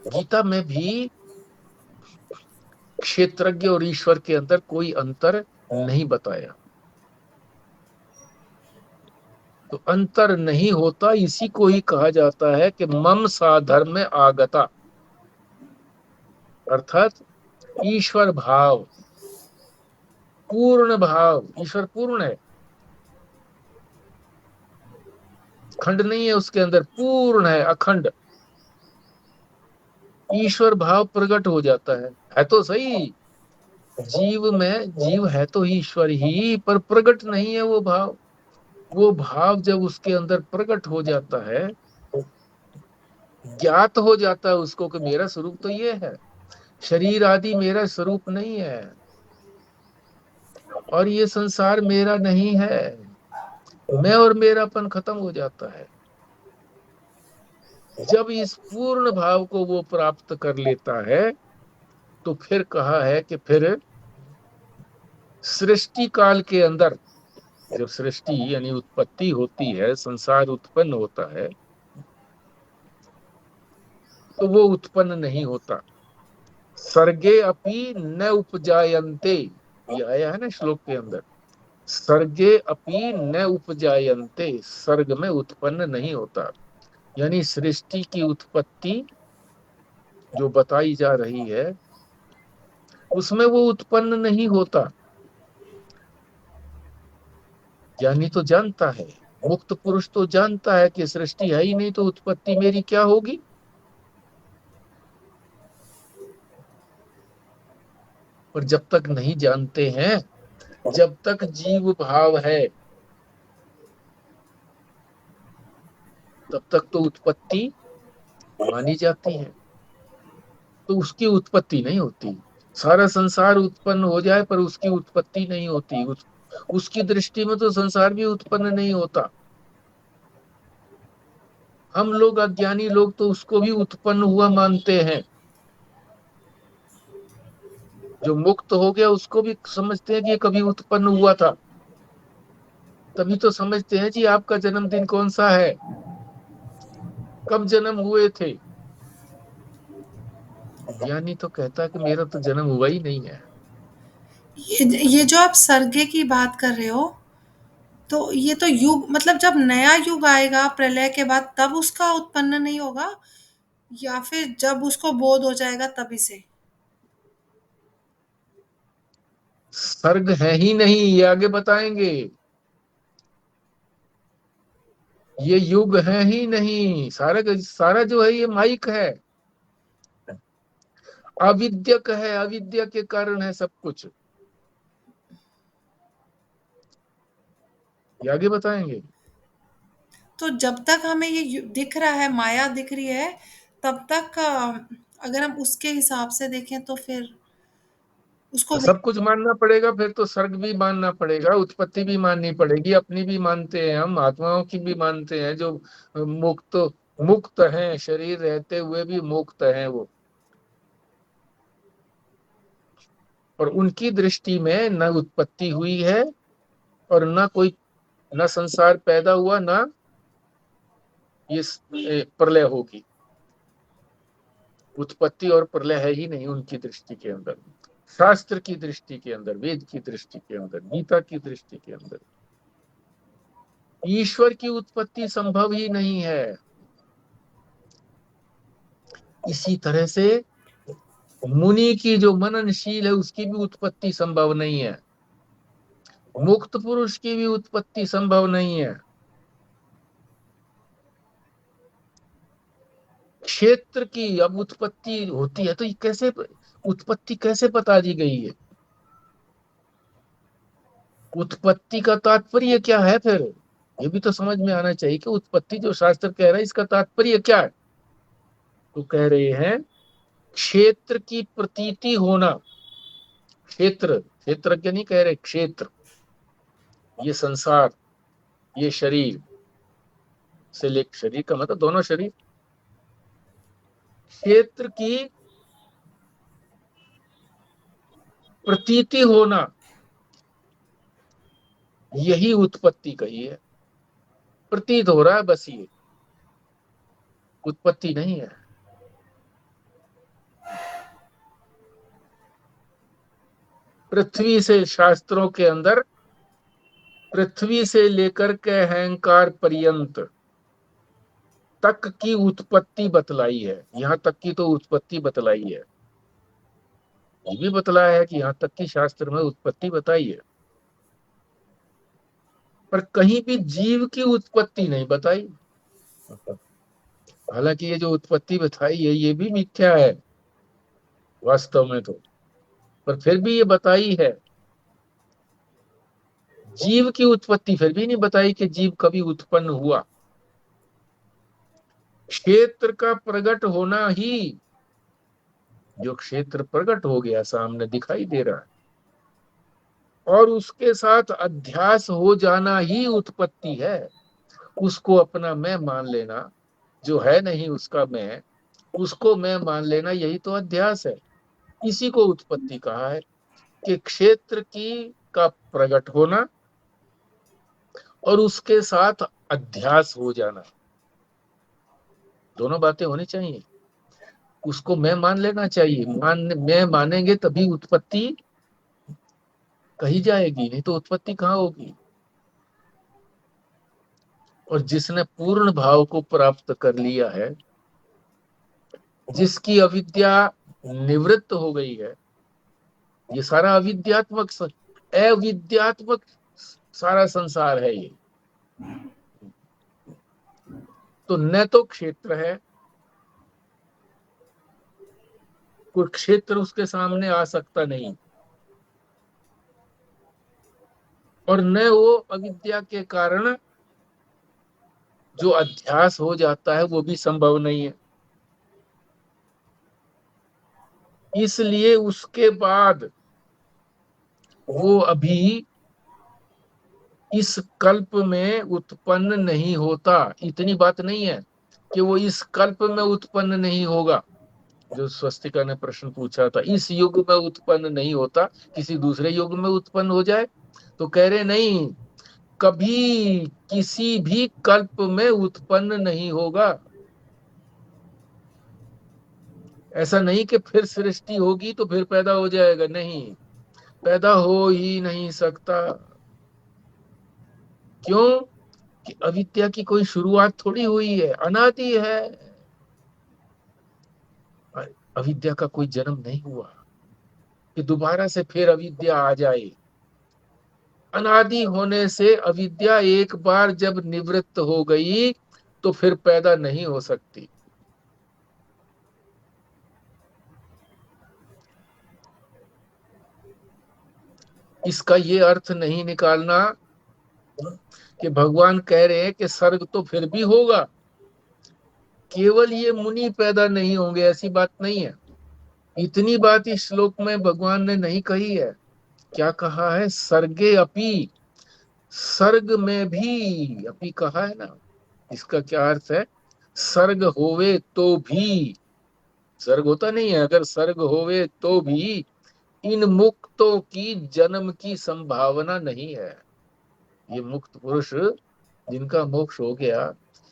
गीता में भी क्षेत्रज्ञ और ईश्वर के अंदर कोई अंतर नहीं बताया। तो अंतर नहीं होता, इसी को ही कहा जाता है कि मम साधर्म आगता, अर्थात ईश्वर भाव, पूर्ण भाव। ईश्वर पूर्ण है, खंड नहीं है उसके अंदर, पूर्ण है, अखंड। ईश्वर भाव प्रकट हो जाता है तो सही, जीव है तो ईश्वर ही, पर प्रकट नहीं है वो भाव। वो भाव जब उसके अंदर प्रकट हो जाता है, ज्ञात हो जाता है उसको कि मेरा स्वरूप तो ये है, शरीर आदि मेरा स्वरूप नहीं है, और ये संसार मेरा नहीं है, मैं और मेरापन खत्म हो जाता है। जब इस पूर्ण भाव को वो प्राप्त कर लेता है, तो फिर कहा है कि फिर सृष्टि काल के अंदर, जब सृष्टि यानी उत्पत्ति होती है, संसार उत्पन्न होता है, तो वो उत्पन्न नहीं होता। सर्गे अपि न उपजायन्ते, ये आया है ना श्लोक के अंदर, सर्गे अपि न उपजायन्ते, सर्ग में उत्पन्न नहीं होता। यानी सृष्टि की उत्पत्ति जो बताई जा रही है, उसमें वो उत्पन्न नहीं होता। ज्ञानी तो जानता है, मुक्त पुरुष तो जानता है कि सृष्टि है ही नहीं, तो उत्पत्ति मेरी क्या होगी। पर जब तक नहीं जानते हैं, जब तक जीव भाव है, तब तक तो उत्पत्ति मानी जाती है, तो उसकी उत्पत्ति नहीं होती। सारा संसार उत्पन्न हो जाए पर उसकी उत्पत्ति नहीं होती। उसकी दृष्टि में तो संसार भी उत्पन्न नहीं होता। हम लोग अज्ञानी लोग तो उसको भी उत्पन्न हुआ मानते हैं। जो मुक्त हो गया उसको भी समझते हैं कि ये कभी उत्पन्न हुआ था। तभी तो समझते हैं जी आपका जन्मदिन कौन सा है, कब जन्म हुए थे। ज्ञानी तो कहता है कि मेरा तो जन्म हुआ ही नहीं है। ये जो आप सर्गे की बात कर रहे हो, तो ये तो युग, मतलब जब नया युग आएगा प्रलय के बाद तब उसका उत्पन्न नहीं होगा, या फिर जब उसको बोध हो जाएगा तभी से? सर्ग है ही नहीं, ये आगे बताएंगे। ये युग है ही नहीं, सारा सारा जो है ये माइक है, अविद्यक है, अविद्या के कारण है सब कुछ। ये आगे बताएंगे। तो जब तक हमें ये दिख रहा है, माया दिख रही है, तब तक अगर हम उसके हिसाब से देखें तो फिर उसको सब कुछ मानना पड़ेगा, फिर तो सर्ग भी मानना पड़ेगा, उत्पत्ति भी माननी पड़ेगी, अपनी भी मानते हैं हम, आत्माओं की भी मानते हैं जो मुक्त मुक्त हैं, शरीर रहते हुए भी मुक्त हैं वो। और उनकी दृष्टि में न उत्पत्ति हुई है और न कोई, न संसार पैदा हुआ, न ये प्रलय होगी। उत्पत्ति और प्रलय है ही नहीं उनकी दृष्टि के अंदर, शास्त्र की दृष्टि के अंदर, वेद की दृष्टि के अंदर, गीता की दृष्टि के अंदर ईश्वर की उत्पत्ति संभव ही नहीं है। इसी तरह से मुनि की जो मननशील है उसकी भी उत्पत्ति संभव नहीं है, मुक्त पुरुष की भी उत्पत्ति संभव नहीं है। क्षेत्र की अब उत्पत्ति होती है तो ये कैसे, उत्पत्ति कैसे बता दी गई है। उत्पत्ति का तात्पर्य क्या है फिर, ये भी तो समझ में आना चाहिए कि उत्पत्ति जो शास्त्र कह रहा है इसका तात्पर्य क्या है। तो कह रहे हैं क्षेत्र की प्रतीति होना। क्षेत्र, क्षेत्रज्ञ नहीं कह रहे, क्षेत्र, ये संसार, ये शरीर से लेकर, शरीर का मतलब दोनों शरीर, क्षेत्र की प्रतीति होना, यही उत्पत्ति कही है। प्रतीत हो रहा है बस, ये उत्पत्ति नहीं है। पृथ्वी से, शास्त्रों के अंदर पृथ्वी से लेकर के अहंकार पर्यंत तक की उत्पत्ति बतलाई है। यहां तक की तो उत्पत्ति बतलाई है, ये भी बतलाया है कि यहां तक की शास्त्र में उत्पत्ति बताई है, पर कहीं भी जीव की उत्पत्ति नहीं बताई। हालांकि ये जो उत्पत्ति बताई है ये भी मिथ्या है वास्तव में तो। पर फिर भी ये बताई है। जीव की उत्पत्ति फिर भी नहीं बताई कि जीव कभी उत्पन्न हुआ। क्षेत्र का प्रकट होना ही, जो क्षेत्र प्रकट हो गया सामने दिखाई दे रहा है, और उसके साथ अध्यास हो जाना ही उत्पत्ति है। उसको अपना मैं मान लेना, जो है नहीं उसका मैं, उसको मैं मान लेना, यही तो अध्यास है। इसी को उत्पत्ति कहा है कि क्षेत्र की का प्रकट होना और उसके साथ अध्यास हो जाना, दोनों बातें होनी चाहिए। उसको मैं मान लेना चाहिए, मैं मानेंगे तभी उत्पत्ति कही जाएगी, नहीं तो उत्पत्ति कहाँ होगी। और जिसने पूर्ण भाव को प्राप्त कर लिया है, जिसकी अविद्या निवृत्त हो गई है, ये सारा अविद्यात्मक अविद्यात्मक सारा संसार है ये, तो न तो क्षेत्र है, कोई क्षेत्र उसके सामने आ सकता नहीं, और न वो अविद्या के कारण जो अध्यास हो जाता है वो भी संभव नहीं है। इसलिए उसके बाद वो अभी इस कल्प में उत्पन्न नहीं होता। इतनी बात नहीं है कि वो इस कल्प में उत्पन्न नहीं होगा। जो स्वस्तिका ने प्रश्न पूछा था, इस युग में उत्पन्न नहीं होता, किसी दूसरे युग में उत्पन्न हो जाए, तो कह रहे नहीं, कभी किसी भी कल्प में उत्पन्न नहीं होगा। ऐसा नहीं कि फिर सृष्टि होगी तो फिर पैदा हो जाएगा, नहीं, पैदा हो ही नहीं सकता। क्यों? कि अविद्या की कोई शुरुआत थोड़ी हुई है, अनादि है। अविद्या का कोई जन्म नहीं हुआ कि दोबारा से फिर अविद्या आ जाए। अनादि होने से अविद्या एक बार जब निवृत्त हो गई तो फिर पैदा नहीं हो सकती। इसका ये अर्थ नहीं निकालना कि भगवान कह रहे हैं कि स्वर्ग तो फिर भी होगा, केवल ये मुनि पैदा नहीं होंगे, ऐसी बात नहीं है। इतनी बात इस श्लोक में भगवान ने नहीं कही है। क्या कहा है? सर्गे अपि, सर्ग में भी, अपि कहा है ना, इसका क्या अर्थ है? सर्ग होवे तो भी, सर्ग होता नहीं है, अगर सर्ग होवे तो भी इन मुक्तों की जन्म की संभावना नहीं है। ये मुक्त पुरुष जिनका मोक्ष हो गया,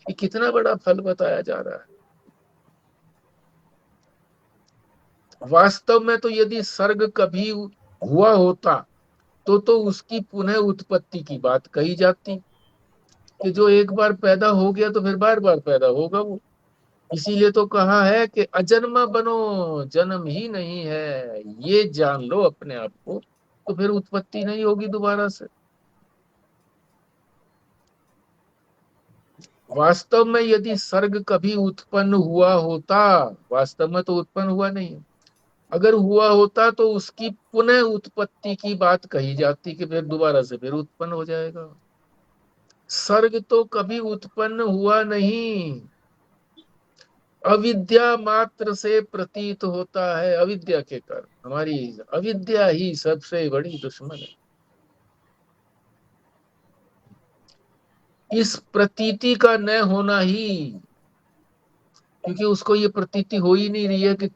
ये कितना बड़ा फल बताया जा रहा है। वास्तव में तो यदि सर्ग कभी हुआ होता तो उसकी पुनः उत्पत्ति की बात कही जाती, कि जो एक बार पैदा हो गया तो फिर बार बार पैदा होगा वो। इसीलिए तो कहा है कि अजन्मा बनो, जन्म ही नहीं है, ये जान लो अपने आप को, तो फिर उत्पत्ति नहीं होगी दोबारा से। वास्तव में यदि सर्ग कभी उत्पन्न हुआ होता, वास्तव में तो उत्पन्न हुआ नहीं है, अगर हुआ होता तो उसकी पुनः उत्पत्ति की बात कही जाती कि फिर दोबारा से फिर उत्पन्न हो जाएगा। सर्ग तो कभी उत्पन्न हुआ नहीं, अविद्या मात्र से प्रतीत होता है। अविद्या के कारण, हमारी अविद्या ही सबसे बड़ी दुश्मन है। इस प्रतीति का न होना ही, क्योंकि उसको ये प्रतीति हो ही नहीं रही है कि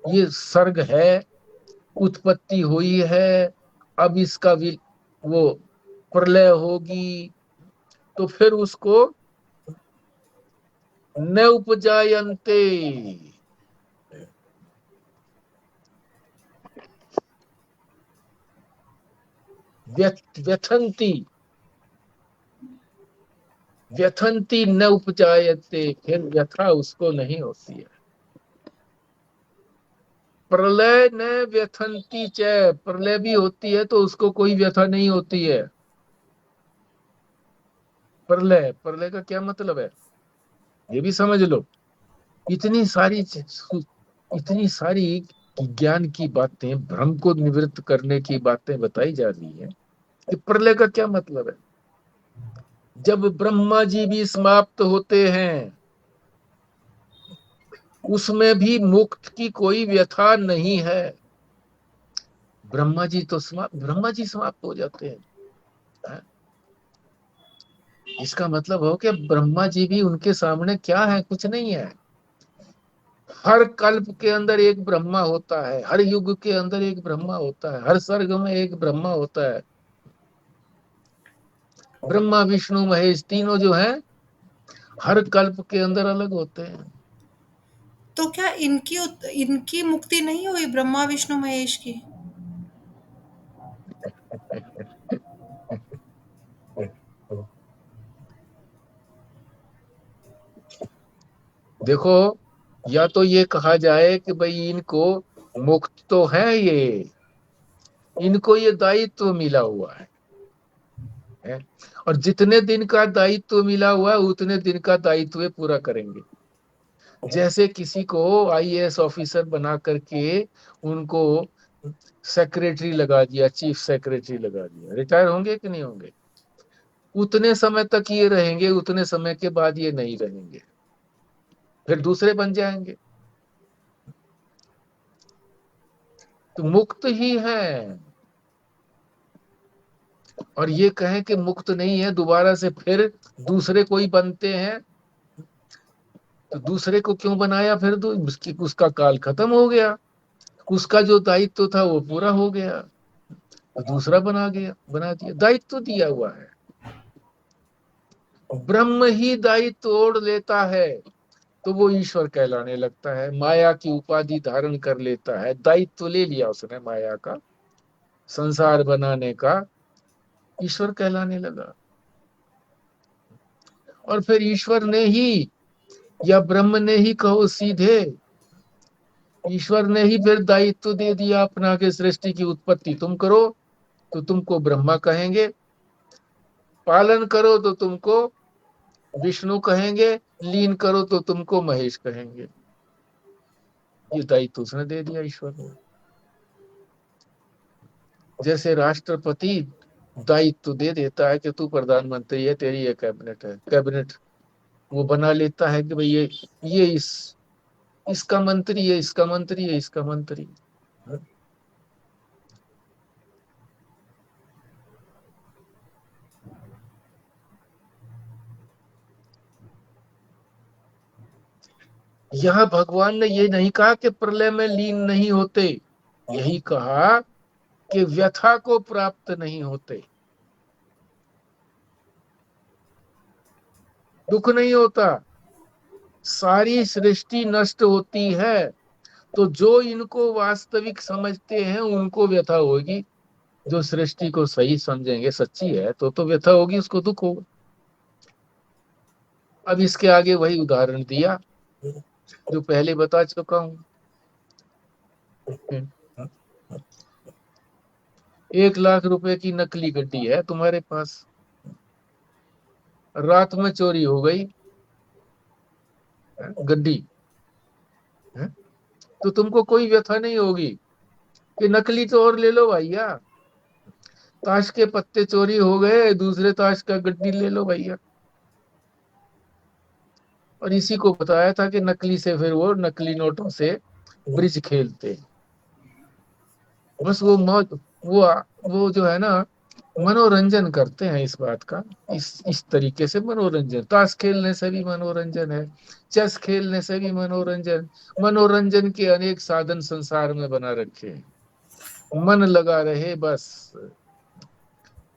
ये सर्ग है, उत्पत्ति हुई है, अब इसका वो प्रलय होगी, तो फिर उसको न उपजायन्ते, व्यथंती, व्यथंती न उपजायते, फिर व्यथा उसको नहीं होती है। प्रलय न व्यथंती च, प्रलय भी होती है तो उसको कोई व्यथा नहीं होती है। प्रलय, प्रलय का क्या मतलब है ये भी समझ लो। इतनी सारी कि ज्ञान की बातें, भ्रम को निवृत्त करने की बातें बताई जा रही है कि प्रलय का क्या मतलब है। जब ब्रह्मा जी भी समाप्त होते हैं, उसमें भी मुक्त की कोई व्यथा नहीं है। ब्रह्मा जी समाप्त हो जाते हैं। हाँ? इसका मतलब हो कि ब्रह्मा जी भी उनके सामने क्या है, कुछ नहीं है। हर कल्प के अंदर एक ब्रह्मा होता है, हर युग के अंदर एक ब्रह्मा होता है, हर सर्ग में एक ब्रह्मा होता है। ब्रह्मा विष्णु महेश तीनों जो हैं हर कल्प के अंदर अलग होते हैं। तो क्या इनकी मुक्ति नहीं हुई ब्रह्मा विष्णु महेश की? देखो, या तो ये कहा जाए कि भाई इनको मुक्त तो है ये, इनको ये दायित्व मिला हुआ है? और जितने दिन का दायित्व मिला हुआ है उतने दिन का दायित्व पूरा करेंगे। जैसे किसी को आईएएस ऑफिसर बना करके उनको सेक्रेटरी लगा दिया, चीफ सेक्रेटरी लगा दिया, रिटायर होंगे कि नहीं होंगे? उतने समय तक ये रहेंगे, उतने समय के बाद ये नहीं रहेंगे, फिर दूसरे बन जाएंगे। तो मुक्त ही है। और ये कहें कि मुक्त नहीं है, दोबारा से फिर दूसरे कोई बनते हैं, तो दूसरे को क्यों बनाया फिर? तो उसका काल खत्म हो गया, उसका जो दायित्व था वो पूरा हो गया, तो दूसरा बना दिया। दायित्व दिया हुआ है। ब्रह्म ही दायित्व ओढ़ लेता है तो वो ईश्वर कहलाने लगता है। माया की उपाधि धारण कर लेता है, दायित्व ले लिया उसने माया का, संसार बनाने का, ईश्वर कहलाने लगा। और फिर ईश्वर ने ही या ब्रह्म ने ही, कहो सीधे, ईश्वर ने ही फिर दायित्व दे दिया अपना के सृष्टि की उत्पत्ति तुम करो तो तुमको ब्रह्मा कहेंगे, पालन करो तो तुमको विष्णु कहेंगे, लीन करो तो तुमको महेश कहेंगे। ये दायित्व उसने दे दिया ईश्वर ने। जैसे राष्ट्रपति दायित्व दे देता है कि तू प्रधानमंत्री है, तेरी ये कैबिनेट है, कैबिनेट वो बना लेता है कि भाई ये इसका मंत्री है, इसका मंत्री है, इसका मंत्री। यहां भगवान ने ये नहीं कहा कि प्रलय में लीन नहीं होते, यही कहा कि व्यथा को प्राप्त नहीं होते, दुख नहीं होता। सारी सृष्टि नष्ट होती है तो जो इनको वास्तविक समझते हैं उनको व्यथा होगी। जो सृष्टि को सही समझेंगे, सच्ची है तो व्यथा होगी, उसको दुख होगा। अब इसके आगे वही उदाहरण दिया जो पहले बता चुका हूं। 1 लाख रुपए की नकली गड्डी है तुम्हारे पास, रात में चोरी हो गई गड्डी, तो तुमको कोई व्यथा नहीं होगी कि नकली तो और ले लो भैया। ताश के पत्ते चोरी हो गए, दूसरे ताश का गड्डी ले लो भैया। और इसी को बताया था कि नकली से फिर वो नकली नोटों से ब्रिज खेलते। बस वो मौज, वो जो है ना, मनोरंजन करते हैं इस बात का। इस तरीके से मनोरंजन, ताश खेलने से भी मनोरंजन है, चेस खेलने से भी मनोरंजन। मनोरंजन के अनेक साधन संसार में बना रखे हैं, मन लगा रहे बस।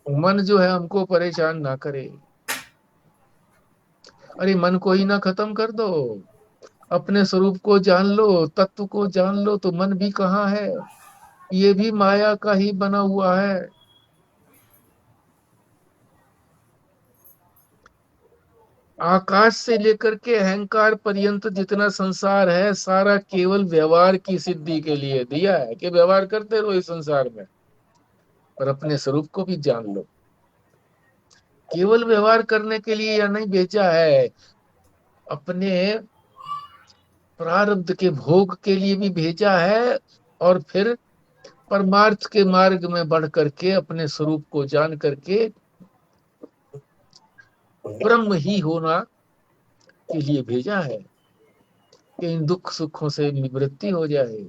मन जो है हमको परेशान ना करे। अरे मन को ही ना खत्म कर दो, अपने स्वरूप को जान लो, तत्व को जान लो, तो मन भी कहाँ है, ये भी माया का ही बना हुआ है। आकाश से लेकर के अहंकार पर्यंत जितना संसार है, सारा केवल व्यवहार की सिद्धि के लिए दिया है कि व्यवहार करते रहो इस संसार में, पर अपने स्वरूप को भी जान लो। केवल व्यवहार करने के लिए या नहीं भेजा है, अपने प्रारब्ध के भोग के लिए भी भेजा है, और फिर परमार्थ के मार्ग में बढ़ करके अपने स्वरूप को जान करके ब्रह्म ही होना के लिए भेजा है कि इन दुख सुखों से निवृत्ति हो जाए,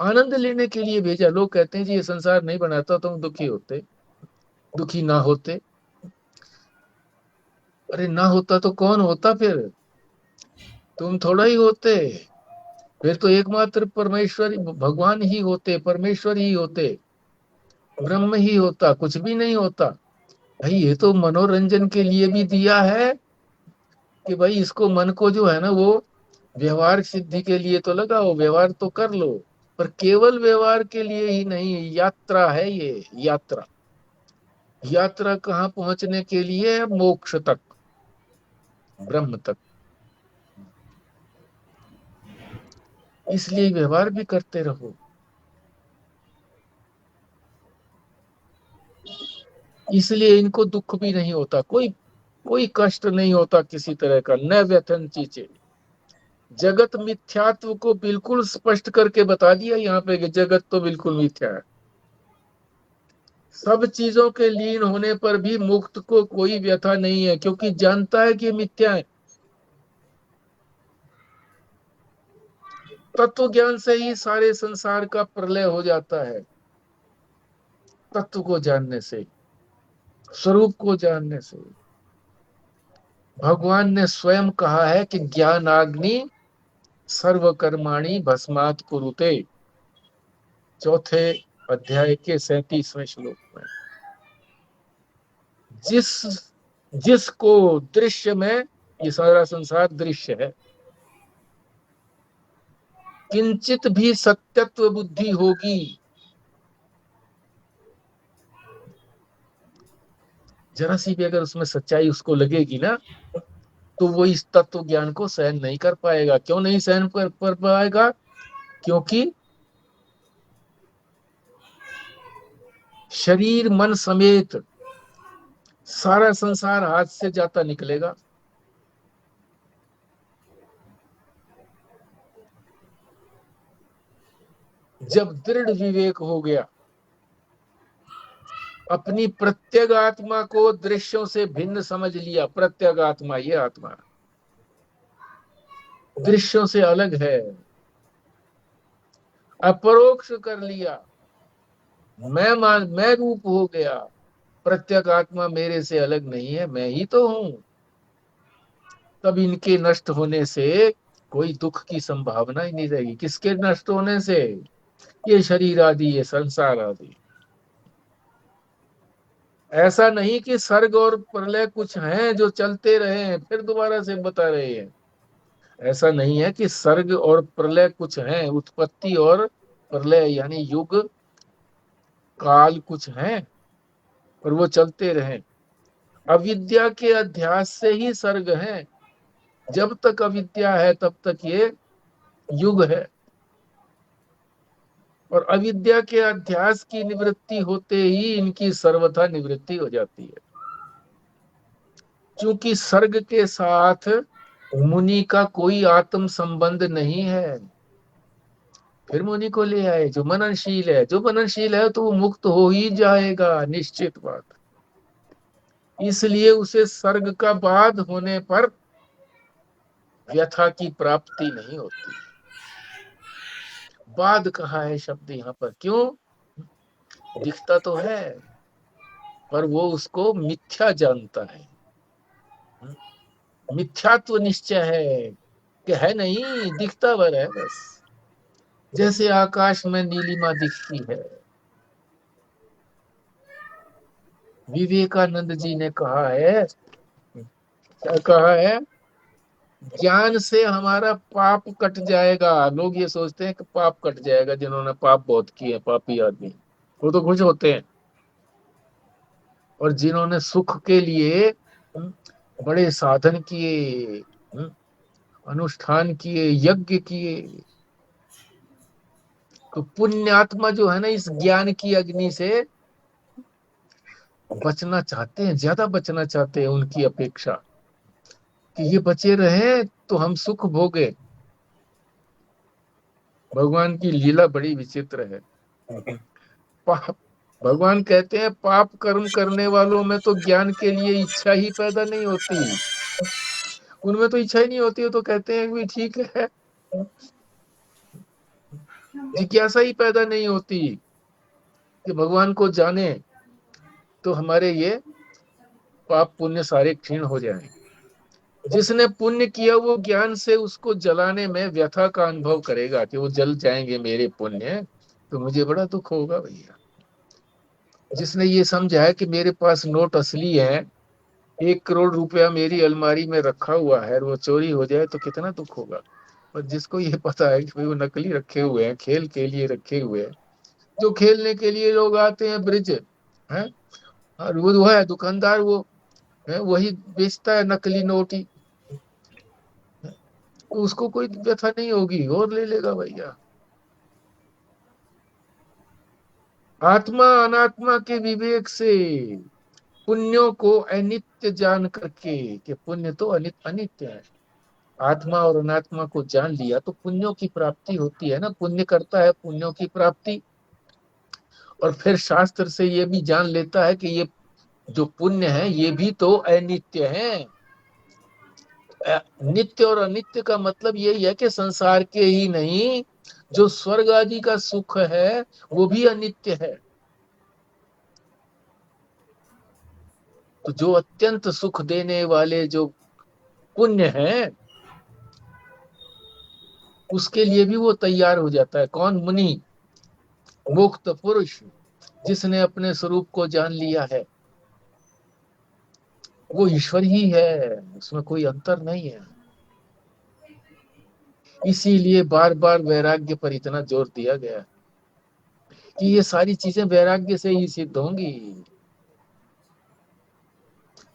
आनंद लेने के लिए भेजा। लोग कहते हैं जी ये संसार नहीं बनाता तो हम दुखी होते, दुखी ना होते। अरे ना होता तो कौन होता फिर? तुम थोड़ा ही होते, फिर तो एकमात्र परमेश्वर भगवान ही होते, परमेश्वर ही होते, ब्रह्म ही होता, कुछ भी नहीं होता। भाई ये तो मनोरंजन के लिए भी दिया है कि भाई इसको, मन को जो है ना वो व्यवहार सिद्धि के लिए तो लगाओ, व्यवहार तो कर लो, पर केवल व्यवहार के लिए ही नहीं, यात्रा है ये, यात्रा। यात्रा कहाँ पहुंचने के लिए? मोक्ष तक, ब्रह्म तक। इसलिए व्यवहार भी करते रहो। इसलिए इनको दुख भी नहीं होता, कोई कोई कष्ट नहीं होता किसी तरह का, न व्यथन चीचे। जगत मिथ्यात्व को बिल्कुल स्पष्ट करके बता दिया यहाँ पे कि जगत तो बिल्कुल मिथ्या है। सब चीजों के लीन होने पर भी मुक्त को कोई व्यथा नहीं है, क्योंकि जानता है कि मिथ्या है। तत्व ज्ञान से ही सारे संसार का प्रलय हो जाता है, तत्व को जानने से, स्वरूप को जानने से। भगवान ने स्वयं कहा है कि ज्ञानाग्नि सर्वकर्माणि भस्मात् कुरुते, चौथे अध्याय के 37वें श्लोक में। जिसको दृश्य में, ये सारा संसार दृश्य है, किंचित भी सत्यत्व बुद्धि होगी, जरा सी भी अगर उसमें सच्चाई उसको लगेगी ना, तो वो इस तत्व ज्ञान को सहन नहीं कर पाएगा। क्यों नहीं सहन कर पाएगा? क्योंकि शरीर मन समेत सारा संसार हाथ से जाता निकलेगा। जब दृढ़ विवेक हो गया, अपनी प्रत्येक आत्मा को दृश्यों से भिन्न समझ लिया, प्रत्येक आत्मा, ये आत्मा दृश्यों से अलग है, अपरोक्ष कर लिया, मैं रूप हो गया, प्रत्येक आत्मा मेरे से अलग नहीं है, मैं ही तो हूं। तब इनके नष्ट होने से कोई दुख की संभावना ही नहीं रहेगी। किसके नष्ट होने से? ये शरीर आदि, ये संसार आदि। ऐसा नहीं कि सर्ग और प्रलय कुछ हैं जो चलते रहे हैं, फिर दोबारा से बता रहे हैं। ऐसा नहीं है कि सर्ग और प्रलय कुछ हैं, उत्पत्ति और प्रलय यानी युग काल कुछ हैं, पर वो चलते रहे। अविद्या के अध्यास से ही सर्ग है। जब तक अविद्या है तब तक ये युग है, और अविद्या के अध्यास की निवृत्ति होते ही इनकी सर्वथा निवृत्ति हो जाती है। क्योंकि सर्ग के साथ मुनि का कोई आत्म संबंध नहीं है। फिर मुनि को ले आए जो मननशील है, जो मननशील है तो वो मुक्त हो ही जाएगा, निश्चित बात। इसलिए उसे सर्ग का बाध होने पर व्यथा की प्राप्ति नहीं होती। बाद कहा है शब्द यहाँ पर, क्यों? दिखता तो है पर वो उसको मिथ्या जानता है, मिथ्यात्व निश्चय है कि है नहीं, दिखता भर है बस। जैसे आकाश में नीलिमा दिखती है। विवेकानंद जी ने कहा है, क्या कहा है? ज्ञान से हमारा पाप कट जाएगा। लोग ये सोचते हैं कि पाप कट जाएगा, जिन्होंने पाप बहुत किए, पापी आदमी, वो तो खुश होते हैं। और जिन्होंने सुख के लिए बड़े साधन किए, अनुष्ठान किए, यज्ञ किए, तो पुण्यात्मा जो है ना, इस ज्ञान की अग्नि से बचना चाहते हैं, ज्यादा बचना चाहते हैं उनकी अपेक्षा, कि ये बचे रहे तो हम सुख भोगे। भगवान की लीला बड़ी विचित्र है। पाप, भगवान कहते हैं पाप कर्म करने वालों में तो ज्ञान के लिए इच्छा ही पैदा नहीं होती, उनमें तो इच्छा ही नहीं होती है, तो कहते हैं भी ठीक है, जिज्ञासा ही पैदा नहीं होती कि भगवान को जाने, तो हमारे ये पाप पुण्य सारे क्षीण हो जाएं। जिसने पुण्य किया वो ज्ञान से उसको जलाने में व्यथा का अनुभव करेगा कि वो जल जाएंगे मेरे पुण्य, तो मुझे बड़ा दुख होगा भैया। जिसने ये समझा है कि मेरे पास नोट असली है, 1 करोड़ रुपया मेरी अलमारी में रखा हुआ है, वो चोरी हो जाए तो कितना दुख होगा। पर जिसको ये पता है कि वो नकली रखे हुए हैं, खेल के लिए रखे हुए हैं, जो खेलने के लिए लोग आते हैं ब्रिज है, और वो है दुकानदार, वो है वही बेचता है नकली नोट ही, तो उसको कोई व्यथा नहीं होगी और ले लेगा भैया। आत्मा अनात्मा के विवेक से पुण्यों को अनित्य जान करके, कि पुण्य तो अनित्य है, आत्मा और अनात्मा को जान लिया तो पुण्यों की प्राप्ति होती है ना, पुण्य करता है पुण्यों की प्राप्ति। और फिर शास्त्र से ये भी जान लेता है कि ये जो पुण्य है ये भी तो अनित्य है। नित्य और अनित्य का मतलब यही है कि संसार के ही नहीं, जो स्वर्ग आदि का सुख है वो भी अनित्य है। तो जो अत्यंत सुख देने वाले जो पुण्य है उसके लिए भी वो तैयार हो जाता है। कौन? मुनि, मुक्त पुरुष, जिसने अपने स्वरूप को जान लिया है, वो ईश्वर ही है, उसमें कोई अंतर नहीं है। इसीलिए बार बार वैराग्य पर इतना जोर दिया गया कि ये सारी चीजें वैराग्य से ही सिद्ध होंगी।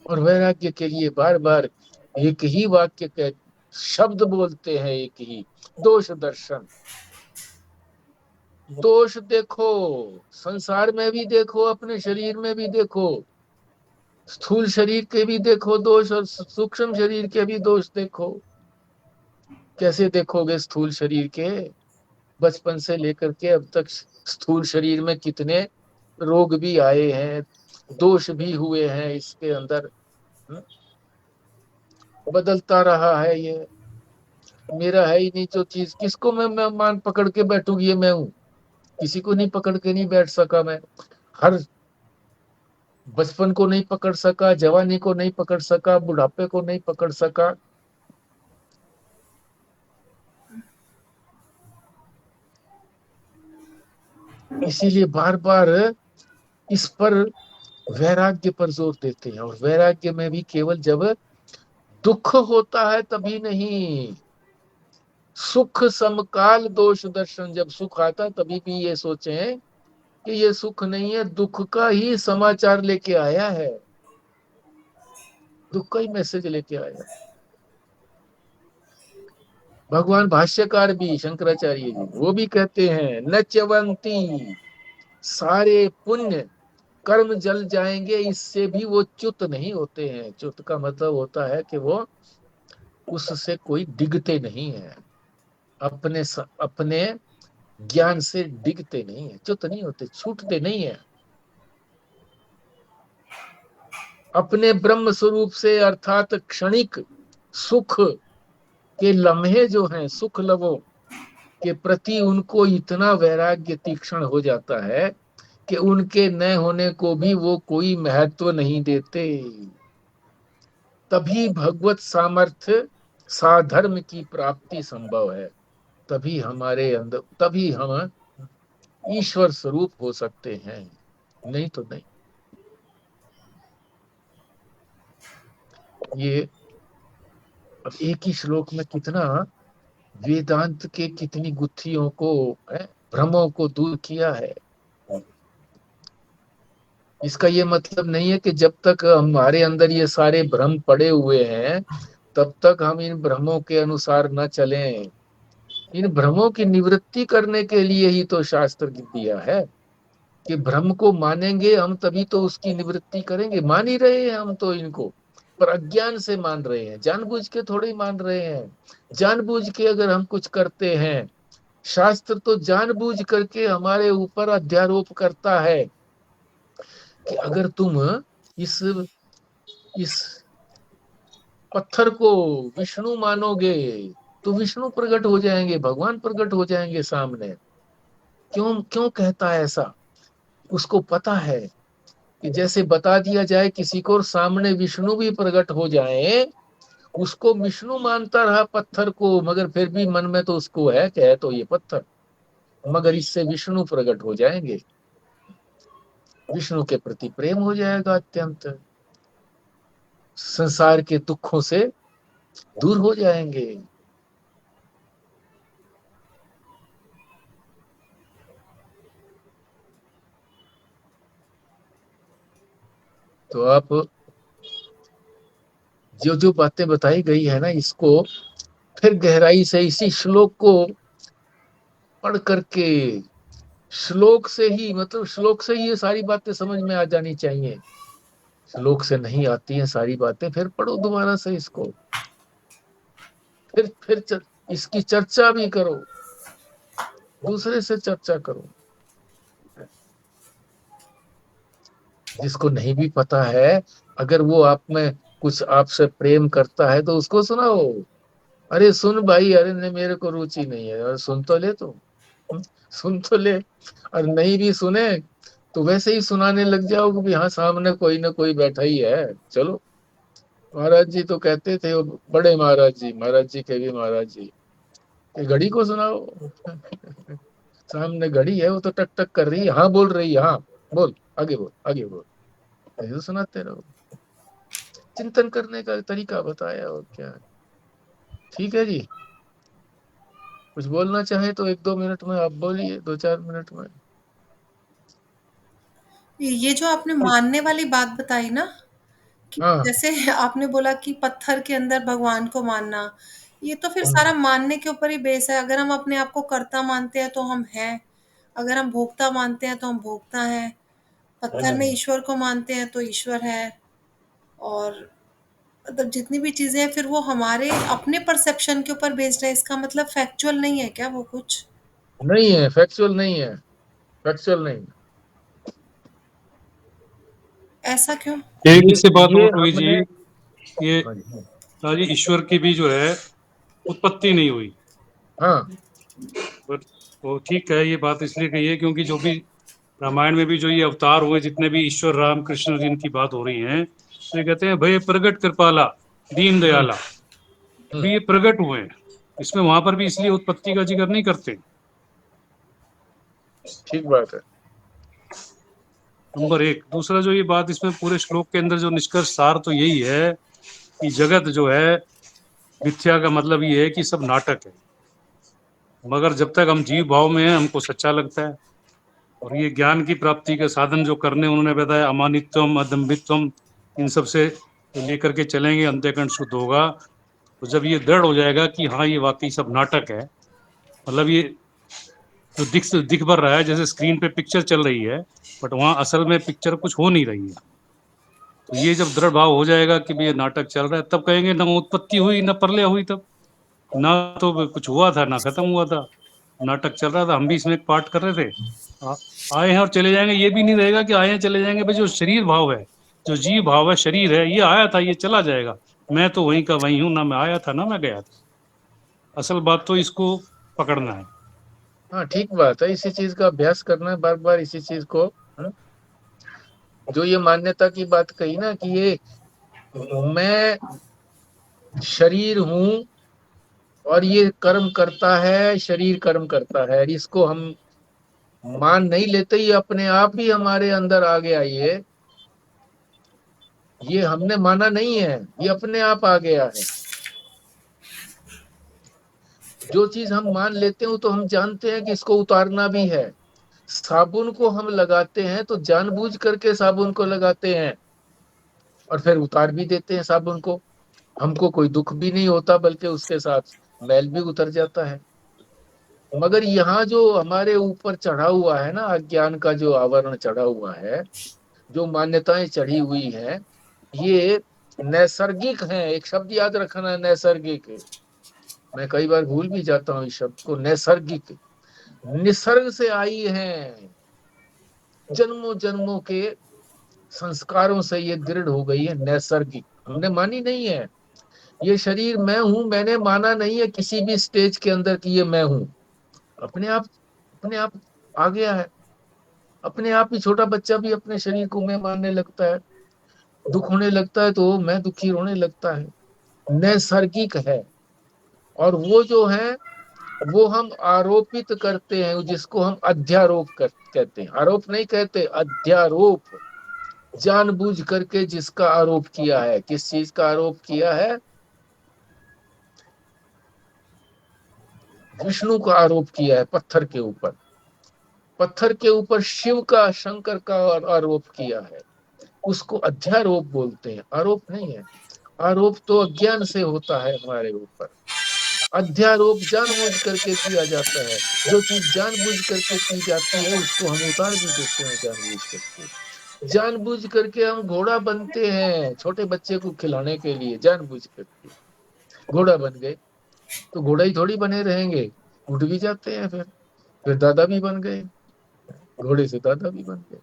और वैराग्य के लिए बार बार एक ही वाक्य के शब्द बोलते हैं, एक ही, दोष दर्शन। दोष देखो, संसार में भी देखो, अपने शरीर में भी देखो, स्थूल शरीर के भी देखो दोष और सूक्ष्म शरीर के भी दोष देखो। कैसे देखोगे स्थूल शरीर के? बचपन से लेकर के अब तक स्थूल शरीर में कितने रोग भी आए हैं, दोष भी हुए हैं इसके अंदर, बदलता रहा है। ये मेरा है ही नहीं जो चीज, किसको मैं मान पकड़ के बैठूंगी ये मैं हूं? किसी को नहीं पकड़ के नहीं बैठ सका मैं। हर बचपन को नहीं पकड़ सका, जवानी को नहीं पकड़ सका, बुढ़ापे को नहीं पकड़ सका। इसीलिए बार बार इस पर वैराग्य पर जोर देते हैं। और वैराग्य में भी केवल जब दुख होता है तभी नहीं, सुख समकाल दोष दर्शन, जब सुख आता तभी भी ये सोचें कि ये सुख नहीं है, दुख का ही समाचार लेके आया है, दुख का ही मैसेज लेके आया। भगवान भाष्यकार भी शंकराचार्य जी वो भी कहते हैं न च्यवंती, सारे पुण्य कर्म जल जाएंगे, इससे भी वो च्युत नहीं होते हैं। च्युत का मतलब होता है कि वो उससे कोई डिगते नहीं है, अपने ज्ञान से डिगते नहीं है, च्युत नहीं होते, छूटते नहीं है। अपने ब्रह्म स्वरूप से अर्थात क्षणिक सुख के लम्हे जो हैं, सुख लवों के प्रति उनको इतना वैराग्य तीक्ष्ण हो जाता है कि उनके न होने को भी वो कोई महत्व नहीं देते। तभी भगवत सामर्थ्य साधर्म की प्राप्ति संभव है, तभी हमारे अंदर, तभी हम ईश्वर स्वरूप हो सकते हैं, नहीं तो नहीं। ये अब एक ही श्लोक में कितना वेदांत के कितनी गुत्थियों को, भ्रमों को दूर किया है। इसका ये मतलब नहीं है कि जब तक हमारे अंदर ये सारे भ्रम पड़े हुए हैं तब तक हम इन भ्रमों के अनुसार न चलें। इन भ्रमों की निवृत्ति करने के लिए ही तो शास्त्र दिया है कि भ्रम को मानेंगे हम तभी तो उसकी निवृत्ति करेंगे। मान ही रहे हैं हम तो इनको, पर अज्ञान से मान रहे हैं, जानबूझ के थोड़ी मान रहे हैं। जानबूझ के अगर हम कुछ करते हैं शास्त्र तो जानबूझ करके हमारे ऊपर अध्यारोप करता है कि अगर तुम इस इस पत्थर को विष्णु मानोगे तो विष्णु प्रकट हो जाएंगे, भगवान प्रकट हो जाएंगे सामने। क्यों क्यों कहता है ऐसा? उसको पता है कि जैसे बता दिया जाए किसी को और सामने विष्णु भी प्रकट हो जाए, उसको विष्णु मानता रहा पत्थर को, मगर फिर भी मन में तो उसको है कि है तो ये पत्थर, मगर इससे विष्णु प्रकट हो जाएंगे, विष्णु के प्रति प्रेम हो जाएगा अत्यंत, संसार के दुखों से दूर हो जाएंगे। तो आप जो जो बातें बताई गई है ना, इसको फिर गहराई से इसी श्लोक को पढ़ करके, श्लोक से ही, मतलब श्लोक से ही ये सारी बातें समझ में आ जानी चाहिए। श्लोक से नहीं आती हैं सारी बातें, फिर पढ़ो दोबारा से इसको, फिर इसकी चर्चा भी करो, दूसरे से चर्चा करो। जिसको नहीं भी पता है, अगर वो आप में कुछ आपसे प्रेम करता है तो उसको सुनाओ, अरे सुन भाई, अरे नहीं मेरे को रुचि नहीं है, अरे सुन तो ले, तो सुन तो ले। और नहीं भी सुने तो वैसे ही सुनाने लग जाओ कि हाँ सामने कोई ना कोई बैठा ही है, चलो। महाराज जी तो कहते थे, वो बड़े महाराज जी के भी महाराज जी, कि घड़ी को सुनाओ। सामने घड़ी है, वो तो टक टक कर रही है, हाँ बोल रही है, हाँ बोल, आगे बोल, आगे बोल, ऐसे तो सुनाते रहो। चिंतन करने का तरीका बताया, और क्या है। ठीक है जी, कुछ बोलना चाहे तो 1-2 मिनट में आप बोलिए, 2-4 मिनट में। ये जो आपने मानने वाली बात बताई ना, कि हाँ। जैसे आपने बोला कि पत्थर के अंदर भगवान को मानना, ये तो फिर हम्म, सारा मानने के ऊपर ही बेस है। अगर हम अपने आप को कर्ता मानते हैं तो हम हैं, अगर हम भोक्ता मानते हैं तो हम भोक्ता हैं, पत्थर में ईश्वर को मानते हैं तो ईश्वर है। और मतलब जितनी भी चीजें हैं फिर वो हमारे अपने परसेप्शन के ऊपर बेस्ड है। इसका मतलब फैक्चुअल नहीं है क्या वो कुछ? नहीं है, फैक्चुअल नहीं है, फैक्चुअल नहीं। ऐसा क्यों? एक ये इससे बात ये और हुई जी, हमने, ये हाँ जी, जी ईश्वर की भी जो है उत्पत्ति नहीं हुई। हाँ, पर वो ठीक है, ये बात इसलिए कही है क्योंकि जो भी रामायण में भी जो ये अवतार हुए, जितने भी ईश्वर राम कृष्ण जिनकी बात हो रही है, तो ये कहते हैं भय प्रगट कृपाला दीन हम्म, दयाला, भी ये प्रगट हुए हैं। इसमें वहां पर भी इसलिए उत्पत्ति का जिक्र नहीं करते। ठीक बात है। नंबर एक। दूसरा जो ये बात इसमें पूरे श्लोक के अंदर जो निष्कर्ष सार तो यही है कि जगत जो है मिथ्या का मतलब ये है कि सब नाटक है, मगर जब तक हम जीव भाव में हैं हमको सच्चा लगता है। और ये ज्ञान की प्राप्ति के साधन जो करने उन्होंने बताया, अमानित्वम अदम्भित्वम, इन सब से लेकर के चलेंगे, अंत्यकरण शुद्ध होगा। तो जब ये दृढ़ हो जाएगा कि हाँ ये वाकई सब नाटक है, मतलब ये जो दिख भर रहा है, जैसे स्क्रीन पे पिक्चर चल रही है बट वहां असल में पिक्चर कुछ हो नहीं रही है, तो ये जब दृढ़ भाव हो जाएगा कि भाई ये नाटक चल रहा है, तब कहेंगे न उत्पत्ति हुई न प्रलय हुई, तब ना तो कुछ हुआ था ना खत्म हुआ था, नाटक चल रहा था, हम भी इसमें एक पार्ट कर रहे थे। आए हैं और चले जाएंगे, ये भी नहीं रहेगा कि आए हैं चले जाएंगे। भाई जो शरीर भाव है, जो जीव भाव है, शरीर है, ये आया था ये चला जाएगा, मैं तो वहीं का वहीं हूं, ना मैं आया था ना मैं गया था। असल बात तो इसको पकड़ना है। हाँ ठीक बात है, इसी चीज का अभ्यास करना है बार बार, इसी चीज को। हाँ? जो ये मान्यता की बात कही ना कि ये मैं शरीर हूं और ये कर्म करता है, शरीर कर्म करता है, इसको हम मान नहीं लेते, ये अपने आप ही हमारे अंदर आ गया। ये हमने माना नहीं है, ये अपने आप आ गया है। जो चीज हम मान लेते हैं तो हम जानते हैं कि इसको उतारना भी है। साबुन को हम लगाते हैं तो जानबूझ करके साबुन को लगाते हैं और फिर उतार भी देते हैं साबुन को। हमको कोई दुख भी नहीं होता, बल्कि उसके साथ मैल भी उतर जाता है। मगर यहाँ जो हमारे ऊपर चढ़ा हुआ है ना, अज्ञान का जो आवरण चढ़ा हुआ है, जो मान्यताएं चढ़ी हुई हैं, ये नैसर्गिक हैं। एक शब्द याद रखना है, नैसर्गिक। मैं कई बार भूल भी जाता हूँ इस शब्द को, नैसर्गिक। निसर्ग से आई हैं, जन्मों जन्मों के संस्कारों से ये दृढ़ हो गई है, नैसर्गिक, हमने मानी नहीं है। ये शरीर मैं हूं, मैंने माना नहीं है किसी भी स्टेज के अंदर कि ये मैं हूं। अपने आप आ गया है। अपने आप ही छोटा बच्चा भी अपने शरीर को मैं मानने लगता है। दुख होने लगता है तो मैं दुखी होने लगता है। नैसर्गिक है। और वो जो है वो हम आरोपित करते हैं, जिसको हम अध्यारोप कहते हैं। आरोप नहीं कहते, अध्यारोप। जानबूझ करके जिसका आरोप किया है। किस चीज का आरोप किया है? विष्णु का आरोप किया है पत्थर के ऊपर। पत्थर के ऊपर शिव का, शंकर का आरोप किया है। उसको अध्यारोप बोलते हैं, आरोप नहीं है। आरोप तो अज्ञान से होता है हमारे ऊपर। अध्यारोप जानबूझ करके किया जाता है। जो चीज जानबूझ करके की जाती है उसको हम उतार भी देते हैं जानबूझ करके। जानबूझ करके हम घोड़ा बनते हैं छोटे बच्चे को खिलाने के लिए, जानबूझ करके घोड़ा बन गए। तो घोड़ा ही थोड़ी बने रहेंगे, उठ भी जाते हैं। फिर दादा भी बन गए, घोड़े से दादा भी बन गए।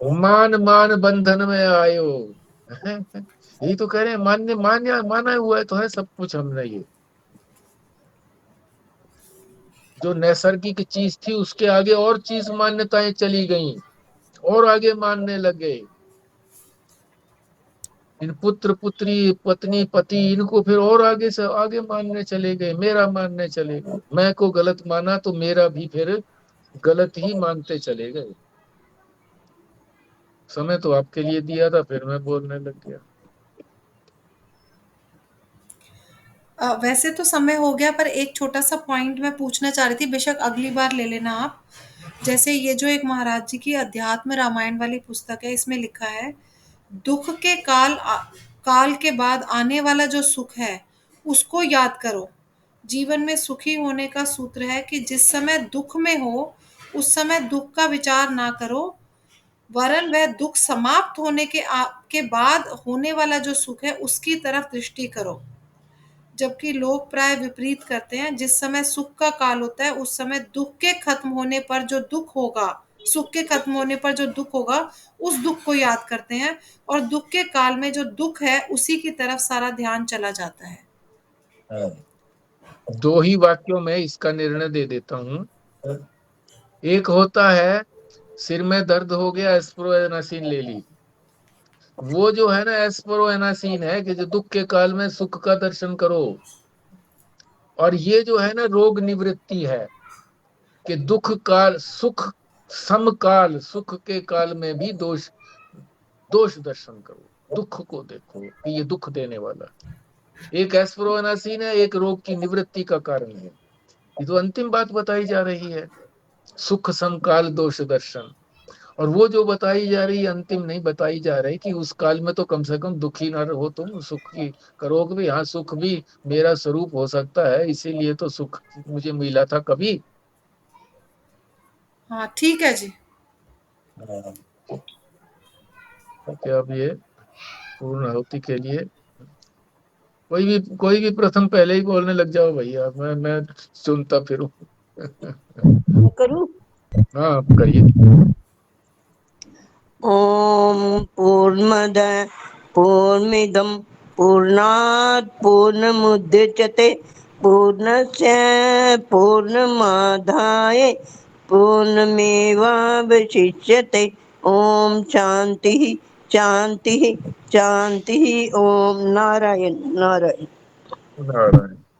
मान मान बंधन में आयो। यही तो कह रहे हैं, माना हुआ है तो है सब कुछ हमने। ये जो नैसर्गिक चीज थी उसके आगे और चीज मान्यताएं चली गई, और आगे मानने लगे। इन पुत्र पुत्री, पत्नी पति, इनको फिर और आगे से आगे मानने चले गए, मेरा मानने चले गए। मैं को गलत माना तो मेरा भी फिर गलत ही मानते चले गए। समय तो आपके लिए दिया था, फिर मैं बोलने लग गया। वैसे तो समय हो गया, पर एक छोटा सा पॉइंट मैं पूछना चाह रही थी, बेशक अगली बार ले लेना आप। जैसे ये जो एक महाराज जी की अध्यात्म रामायण वाली पुस्तक है, इसमें लिखा है दुख के काल के बाद आने वाला जो सुख है उसको याद करो। जीवन में सुखी होने का सूत्र है कि जिस समय दुख में हो उस समय दुख का विचार ना करो, वरन वह दुख समाप्त होने के बाद होने वाला जो सुख है उसकी तरफ दृष्टि करो। जबकि लोग प्राय विपरीत करते हैं। जिस समय सुख का काल होता है उस समय दुख के खत्म होने पर जो दुख होगा, सुख के खत्म होने पर जो दुख होगा उस दुख को याद करते हैं, और दुख के काल में जो दुख है उसी की तरफ सारा ध्यान चला जाता है। दो ही वाक्यों में इसका निर्णय दे देता हूं। एक होता है सिर में दर्द हो गया, एस्प्रोएनासिन ले ली। वो जो है ना एस्प्रोएनासिन है कि जो दुख के काल में सुख का दर्शन करो। और ये जो है ना रोग निवृत्ति है कि दुख काल सुख समकाल, सुख के काल में भी दोष दर्शन करो, दुख को देखो कि ये दुख देने वाला। एक एस्प्रोएनासिन है, एक रोग की निवृत्ति का कारण है। ये तो अंतिम बात बताई जा रही है, सुख समकाल दोष दर्शन। और वो जो बताई जा रही है अंतिम नहीं बताई जा रही कि उस काल में तो कम से कम दुखी ना रहो तुम, सुख की करोगे भी। हाँ, सुख भी मेरा स्वरूप हो सकता है, इसीलिए तो सुख मुझे मिला था कभी। हाँ ठीक है जी। क्या अब ये पूर्णाहुति के लिए कोई भी प्रथम पहले ही बोलने लग जाओ भैया, मैं सुनता फिरूं। करूं? हाँ आप करिए। ओम पूर्णमद पूर्णमिदं पूर्णात् पूर्णमुदच्यते पूर्णस्य पूर्णमादाय पूर्णमेवावशिष्यते। ओम शांति शांति शांति। ओम नारायण नारायण नारायण।